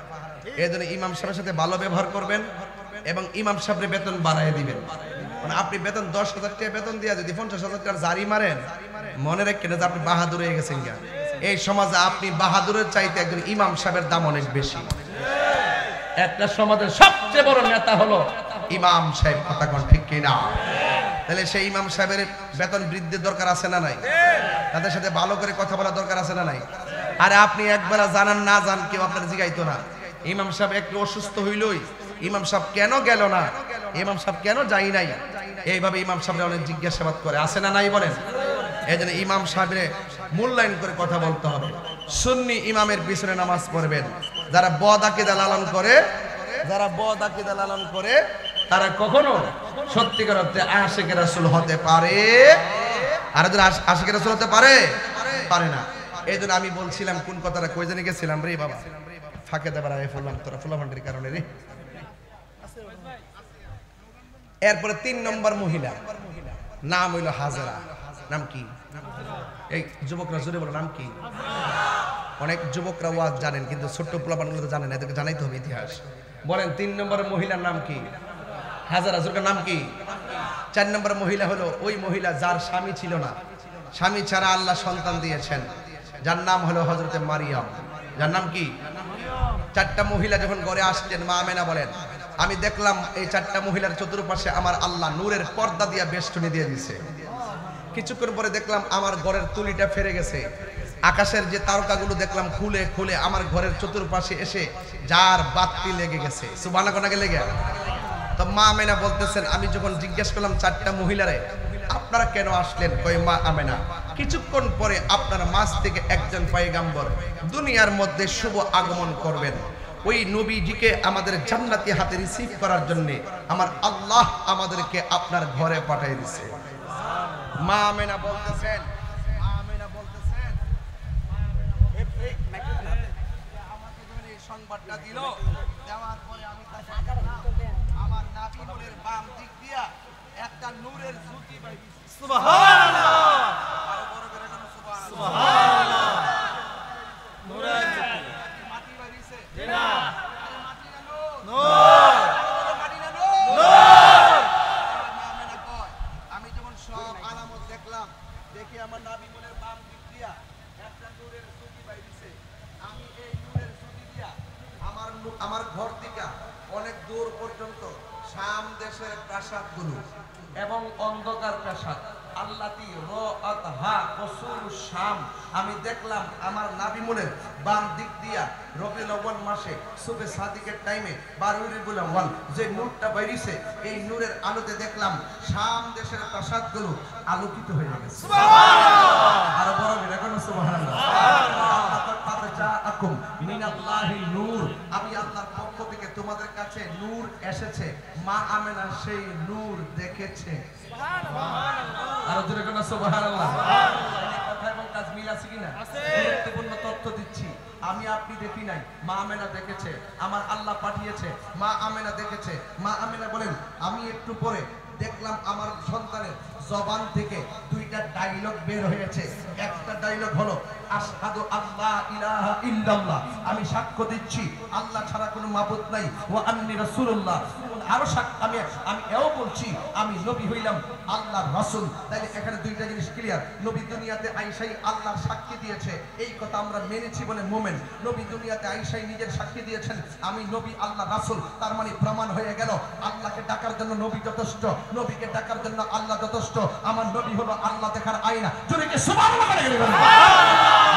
A: এই জন্য ইমাম সাহেবের সাথে ভালো ব্যবহার করবেন এবং ইমাম সাহেবের বেতন বাড়ায় দিবেন মানে আপনি বেতন 10,000 টাকা বেতন দিয়া যদি 50,000 টাকা জারি মারেন মনে রাখেন যে আপনি বাহাদুর হয়ে গেছেন গা এই সমাজে আপনি বাহাদুরের চাইতে একজন ইমাম সাহেবের দাম অনেক বেশি একটা সমাজের সবচেয়ে বড় নেতা হলো ইমাম সাহেব কথা কোন ঠিক কিনা তাহলে সেই ইমাম সাহেবের বেতন বৃদ্ধির দরকার আছে না নাই তাদের সাথে ভালো করে কথা বলা দরকার আছে না নাই আরে আপনি একবার জানান না জান কেউ আপনার জিগাইতো না ইমাম সাহেব একটু অসুস্থ হইলই ইমাম সাহেব কেন গেল না ইমাম সাহেব কেন যাই নাই এইভাবে ইমাম সাহেবরা অনেক জিজ্ঞাসাবাদ করে আছে না নাই বলেন এইজন্য ইমাম সাহেবের মূল্যায়ন করে কথা বলতে হবে সুন্নি ইমামের পিছনে নামাজ পড়বেন যারা বদ আকীদা লালন করে তারা কখনো সত্যিকার অর্থে আশিকে রাসূল হতে পারে আর যারা আশিকে রাসূল হতে পারে না এইজন্য আমি বলছিলাম কোন কথাটা কই জানি গেছিলাম রে বাবা ফাঁকে দেবার আগে বললাম তোরা ফুলাফান্ডির কারণে রে এরপরে 3 নম্বর মহিলা নাম হইল হাজেরা। নাম কি? এই যুবকরা জোরে বলো, নাম কি? অনেক যুবকরা ওয়াজ জানেন কিন্তু ছোট্ট পোলাপানগুলো তো জানেন না, এদেরকে জানাইতে হবে ইতিহাস। বলেন 3 নম্বরের মহিলার নাম কি? হাজেরা। জোরে নাম কি? 4 নম্বর মহিলা হলো ওই মহিলা যার স্বামী ছিল না, স্বামী ছাড়া আল্লাহ সন্তান দিয়েছেন, যার নাম হলো হযরতে মারিয়াম। যার নাম কি? 4টা মহিলা যখন ঘরে আসলেন, মা আমেনা বলেন আমি দেখলাম এই 4টা মহিলার চতুর্পাশে আমার আল্লাহ নূরের পর্দা দিয়ে বেষ্টনী দিয়ে দিয়েছে। কিছুক্ষণ পরে দেখলাম আমার ঘরের তুলিটা ফেরে গেছে, আকাশের যে তারকাগুলো দেখলাম খুলে খুলে আমার ঘরের চতুর্পাশে এসে যার বাতি লেগে গেছে। সুবহানাল্লাহ, কোনাকে লেগে? তো মা আমেনা বলতেছেন আমি যখন জিজ্ঞেস করলাম 4টা মহিলারে আপনারা কেন আসলেন, কই মা আমেনা কিছুক্ষণ পরে আপনার মাঝ থেকে একজন পয়গম্বর দুনিয়ার মধ্যে শুভ আগমন করবেন, ওই নবীজিকে আমাদের জান্নাতি হাতে রিসিভ করার জন্য আমার আল্লাহ আমাদেরকে আপনার ঘরে পাঠিয়ে দিয়েছে। মা আমেনা বলতেছেন আমাকে যখন এই সংবাদটা দিল, দেওয়ার পরে আমি আমার নাবিনুরের বাম দিক দিয়া একটা নূরের জ্যোতি বাইরে। সুবহানাল্লাহ, আরো বড় করে বলুন সুবহানাল্লাহ। নূরের জ্যোতি মাটি বাইরেছে না, আরে মাটি না নূর, মাটি না নূর। আমেনা কয় আমি যখন সব আলামত দেখলাম, দেখি আমার নাবিনুরের বাম দিক দিয়া একটা নূরের জ্যোতি বাইরেছে, আমি এই নূরের জ্যোতি দিয়া আমার ঘর থেকে অনেক দূর পর্যন্ত শাম দেশের প্রাসাদগুলো এবং অন্ধকার প্রাসাদ আল্লাতি রাআতহা কসুরুশ শাম আমি দেখলাম আমার নাবিমুনের বাম দিক দিয়া রবিউল আউয়াল মাসে সুবে সাদিকের টাইমে 12 রবিউল আউয়াল যে নূরটা বাইরিছে, এই নূরের আলোতে দেখলাম শাম দেশের প্রাসাদগুলো আলোকিত হয়ে গেছে। সুবহানাল্লাহ, আর বড় করে কোন সুবহানাল্লাহ। জাআকুম মিনাল্লাহি নূর, আমি আল্লাহর পক্ষ থেকে তোমাদের কাছে নূর এসেছে। মা আমেনা সেই নূর দেখেছে। সুবহানাল্লাহ, আর জোরে কোন সুবহানাল্লাহ। কথা এবং কাজ মিল আছে কিনা? গুরুত্বপূর্ণ তথ্য দিচ্ছি, আমি আপনি দেখি নাই, মা আমেনা দেখেছে, আমার আল্লাহ পাঠিয়েছে, মা আমেনা দেখেছে। মা আমেনা বলেন আমি একটু পরে দেখলাম আমার সন্তানের জবান থেকে 2টা ডায়লগ বের হয়েছে। একটা ডায়লগ হলো আশহাদু আল্লা ইলাহা ইল্লাল্লাহ, আমি সাক্ষ্য দিচ্ছি আল্লাহ ছাড়া কোনো মাবুদ নাই, ওয়া আন্নী রাসূলুল্লাহ, আরো আমি এও বলছি আমি নবী হইলাম আল্লাহর রাসূল। তাইলে এখানে 2টা জিনিস ক্লিয়ার। নবী দুনিয়াতে আইসাই আল্লাহর সাক্ষী দিয়েছে, এই কথা আমরা মেনেছি বলে মুমিন। নবী দুনিয়াতে আইসাই নিজের সাক্ষী দিয়েছেন আমি নবী আল্লাহর রাসূল, তার মানে প্রমাণ হয়ে গেল আল্লাহকে ডাকার জন্য নবী যথেষ্ট, নবীকে ডাকার জন্য আল্লাহ যথেষ্ট। আমার নবী হলো আল্লাহ দেখার আয়না। জোরে কি সুবহানাল্লাহ বলে গেলেন?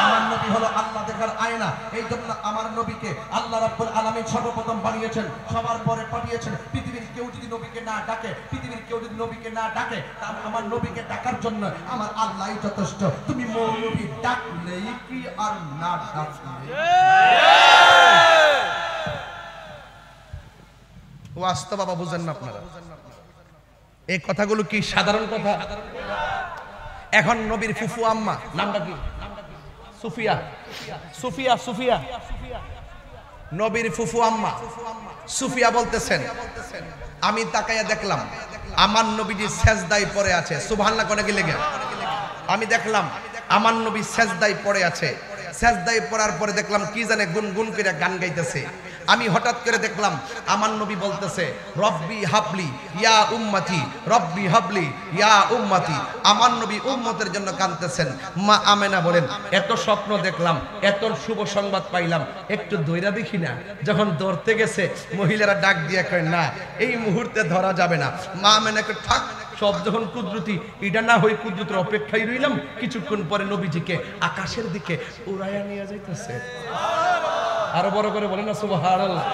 A: আমার নবী হলো আল্লাহ দেখার আয়না। এই জন্য আমার নবীকে আল্লাহ রাব্বুল আলামিন সর্বপ্রথম বানিয়েছেন, সবার পরে পাঠিয়েছেন। পৃথিবীর কেউ যদি নবীকে না ডাকে, পৃথিবীর কেউ যদি নবীকে না ডাকে, তাহলে আমার নবীকে ডাকার জন্য আমার আল্লাহই যথেষ্ট। তুমি মৌলবী ডাকলেই কি আর না ডাকলেই? বাস্তব বাবা বুঝেন না আপনারা? এই কথাগুলো কি সাধারণ কথা? এখন নবীর ফুফু আম্মা নামটা কি? সুফিয়া। সুফিয়া সুফিয়া নবীর ফুফু আম্মা সুফিয়া বলতেছেন আমি তাকাইয়া দেখলাম আমার নবীজি সেজদায় পড়ে আছে। সুবহানাল্লাহ কোনে গেলে গে? আমি দেখলাম আমার নবী সেজদায় পড়ে আছে। সেজদায় পড়ার পরে দেখলাম কি জানে গুনগুন করে গান গাইতেছে। আমি হঠাৎ করে দেখলাম আমার নবী বলতেছে রব্বি হাবলি ইয়া উম্মতি, রব্বি হাবলি ইয়া উম্মতি। আমার নবী উম্মতের জন্য কাঁদতেছেন। মা আমেনা বলেন এত স্বপ্ন দেখলাম, এত শুভ সংবাদ পাইলাম, একটু দইরা দেখি না। যখন ধরতে গেছে মহিলারা ডাক দিয়ে কয় না এই মুহূর্তে ধরা যাবে না। মা আমেনাকে ঠাক সব যখন কুদরতি এটা না হই কুদরতের অপেক্ষায় রইলাম। কিছুক্ষণ পরে নবীজিকে আকাশের দিকে উড়াইয়া নিয়ে যাইতেছে। আরো বড় করে বলেন না সুবহানাল্লাহ।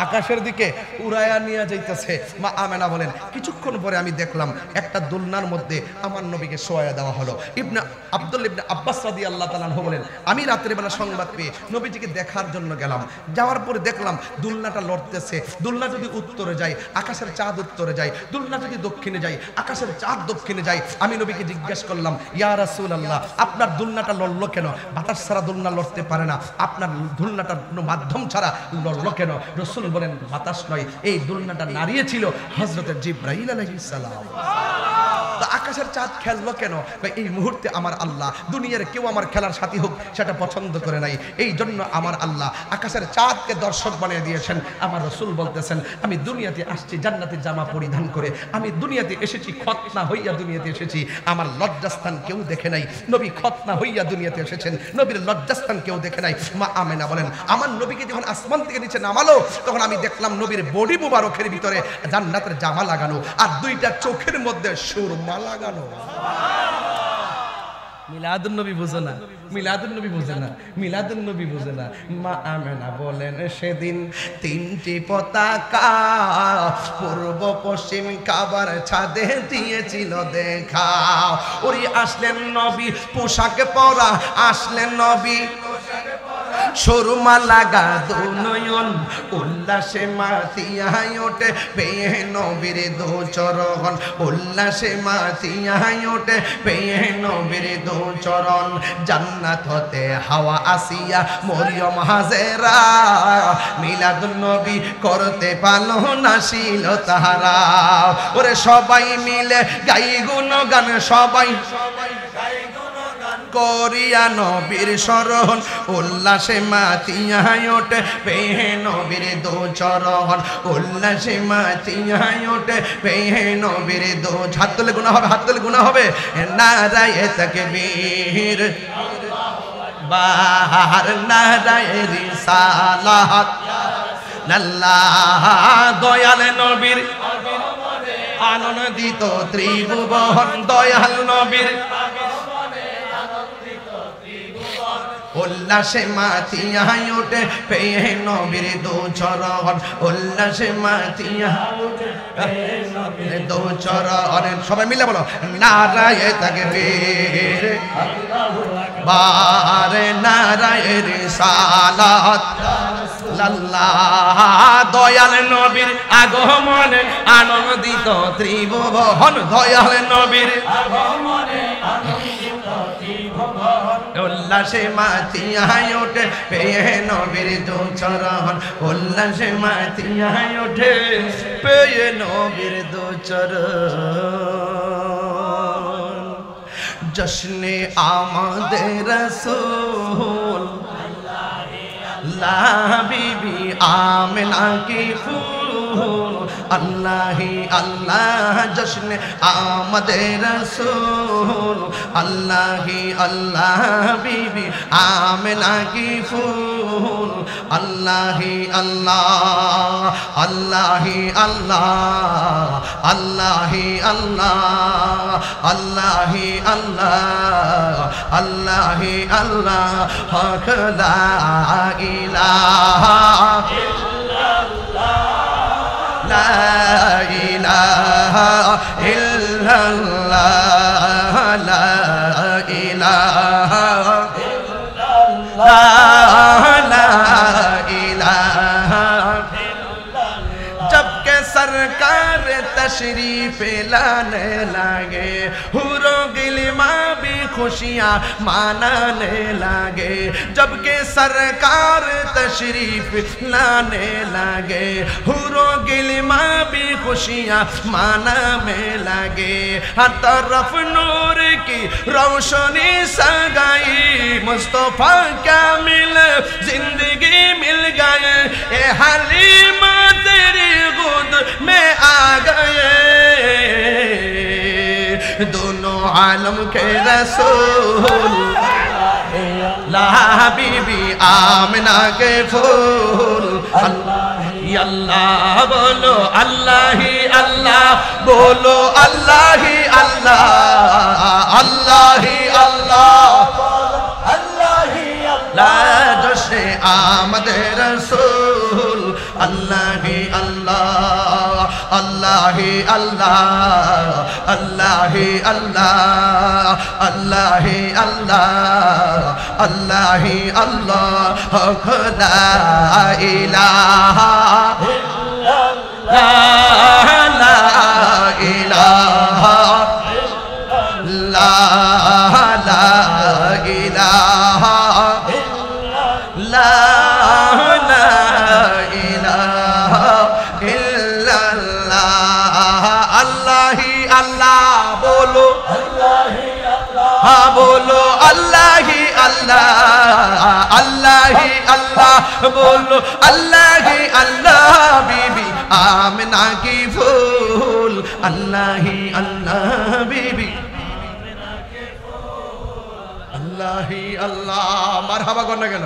A: আকাশের দিকে উড়াইয়া নিয়ে যাইতেছে। মা আমেনা বলেন কিছুক্ষণ পরে আমি দেখলাম একটা দোলনার মধ্যে আমার নবীকে শোয়া দেওয়া হলো। ইবনে আব্দুল্লাহ ইবনে আব্বাস রাদিয়াল্লাহু তাআলা আনহু বলেন আমি রাতের বেলা সংবাদ পেয়ে নবীজিকে দেখার জন্য গেলাম। যাওয়ার পরে দেখলাম দোলনাটা লড়তেছে। দোলনা যদি উত্তরে যায় আকাশের চাঁদ উত্তরে যায়, দোলনা যদি দক্ষিণে যায় আকাশের চাঁদ দক্ষিণে যায়। আমি নবীকে জিজ্ঞাসা করলাম ইয়া রাসূলুল্লাহ আপনার দোলনাটা লড়লো কেন? বাতাস ছাড়া দোলনা লড়তে পারে না, আপনার দোলনাটার কোনো মাধ্যম ছাড়া লড়লো কেন? রাসূল বলেন বাতাস নয়, এই দোলনাটা নাড়িয়েছিল হযরত জিবরাইল আলাইহিস সালাম। তো আকাশের চাঁদ খেললো কেন? এই মুহূর্তে আমার আল্লাহ দুনিয়ার কেউ আমার খেলার সাথী হোক সেটা পছন্দ করে নাই, এই জন্য আমার আল্লাহ আকাশের চাঁদকে দর্শক বানিয়ে দিয়েছেন। আমার রাসূল বলতেছেন আমি দুনিয়াতে আসছি জান্নাতের জামা পরিধান করে, আমি দুনিয়াতে এসেছি খতনা হইয়া দুনিয়াতে এসেছি, আমার লজ্জাস্থান কেউ দেখে নাই। নবী খতনা হইয়া দুনিয়াতে এসেছেন, নবীর লজ্জাস্থান কেউ দেখে নাই। মা আমেনা বলেন আমার নবীকে যখন আসমান থেকে নিচে নামালো তখন আমি দেখলাম নবীর বডি মুবারকের ভিতরে জান্নাতের জামা লাগানো আর দুইটা চোখের মধ্যে সুরমা লাগানো। মিলাদুন নবী বুঝে না, মিলাদুন নবী বুঝে না, মিলাদুন নবী বুঝে না। মা আমেনা বলেন সেদিন তিনটি পতাকা পূর্ব পশ্চিম কাবার ছাদে দিয়েছিল দেখা। ওরে আসলেন নবী পোশাকে পরা, আসলেন নবী সুরমা লাগা দুনয়ন উল্লাসে মাতিয়ায় ওঠে পেয়ে নবীর দু চরণ, উল্লাসে মাতিয়ায় ওঠে পেয়ে নবীর দু চরণ। জান্নাত হতে হাওয়া আসিয়া মরিয়ম হাজেরা মিলাদুন নবী করতে পারলো না ছিল তাহারা। ওরে সবাই মিলে গাই গুণগান, সবাই করিয়া নবীর শরণ উল্লাসে মাতিয়ায় ওঠে পেয়ে নবীর দু চরণ, উল্লাসে মাতিয়ায় ওঠে পেয়ে নবীর দু। হাত তুলে গুনাহ হবে, হাত তুলে গুনাহ হবে। নারায়ে তাকবীর বাহার নারায়ে রিসালাত আল্লাহ দয়াল নবীর আনন্দিত ত্রিভুবন, দয়াল নবীর উল্লাসে মাতিয়ায় ওঠে পেয়ে নবীর দু চরণ, উল্লাসে মাতিয়ায় ওঠে পেয়ে নবীর দু চরণ। সবাই মিলে বলো নারায়ে তাকবীর বারে নারায়ে রিসালাত আল্লাহ দয়াল নবীর আগমনে আনন্দিত ত্রিভুবন, দয়াল নবীর আগমনে আনন্দিত ত্রিভুবন। উল্লাসে মাতিয়ায় ওঠে পেয়ে নবীর দু চরণ, উল্লাসে মাতিয়ায় ওঠে পেয়ে নবীর দু চরণ। জশ্নে আমাদের রাসূল আল্লাহ বিবি আমেনা কি ফুল, আল্লাহি আল্লাহ জশ্নে আমাদের রাসূল আল্লাহি আল্লাহ বিবি আমেনা কি ফুল, আল্লাহি আল্লাহ আল্লাহি আল্লাহ আল্লাহি আল্লাহ আল্লাহি আল্লাহ আল্লাহি আল্লাহ হক লা ইলাহা ইল্লাল্লাহ লা ইলাহা ইল্লাল্লাহ লা ইলাহা ইল্লাল্লাহ লা ইলাহা ইল্লাল্লাহ। जबकि सरकार तशरीफ लाने लगे हुरो गिलमा भी खुशियाँ मानाने लगे, जबकि सरकार तशरीफ लाने लगे हुरो गिलमा भी खुशियाँ मानाने लगे। हर तरफ नूर की रोशनी सगाई मुस्तफा क्या मिल जिंदगी मिल गए, ए हलीमा तेरी गोद में आ गए दोनों आलम के रसूल ला बीबी आमिना के फूल। अल्लाह बोलो अल्लाह ही अल्लाह, बोलो अल्लाह ही अल्लाह, अल्लाह ही अल्लाह, अल्लाह ही अल्लाह। जश्न आमद रसूल अल्लाह ही अल्लाह, अल्लाह ही अल्लाह, अल्लाह ही अल्लाह, अल्लाह ही अल्लाह, अल्लाह ही अल्लाह। ला इलाहा इल्लल्लाह, ला इलाहा इल्लल्लाह, ला इलाहा इल्लल्लाह, ला इलाहा আল্লাহ আল্লাহ হি আল্লাহ বলো আল্লাহ হি আল্লাহ বিবি আমিনা কি ফুল আল্লাহ হি আল্লাহ বিবি আল্লাহ হি আল্লাহ মারহাবা করনা কেন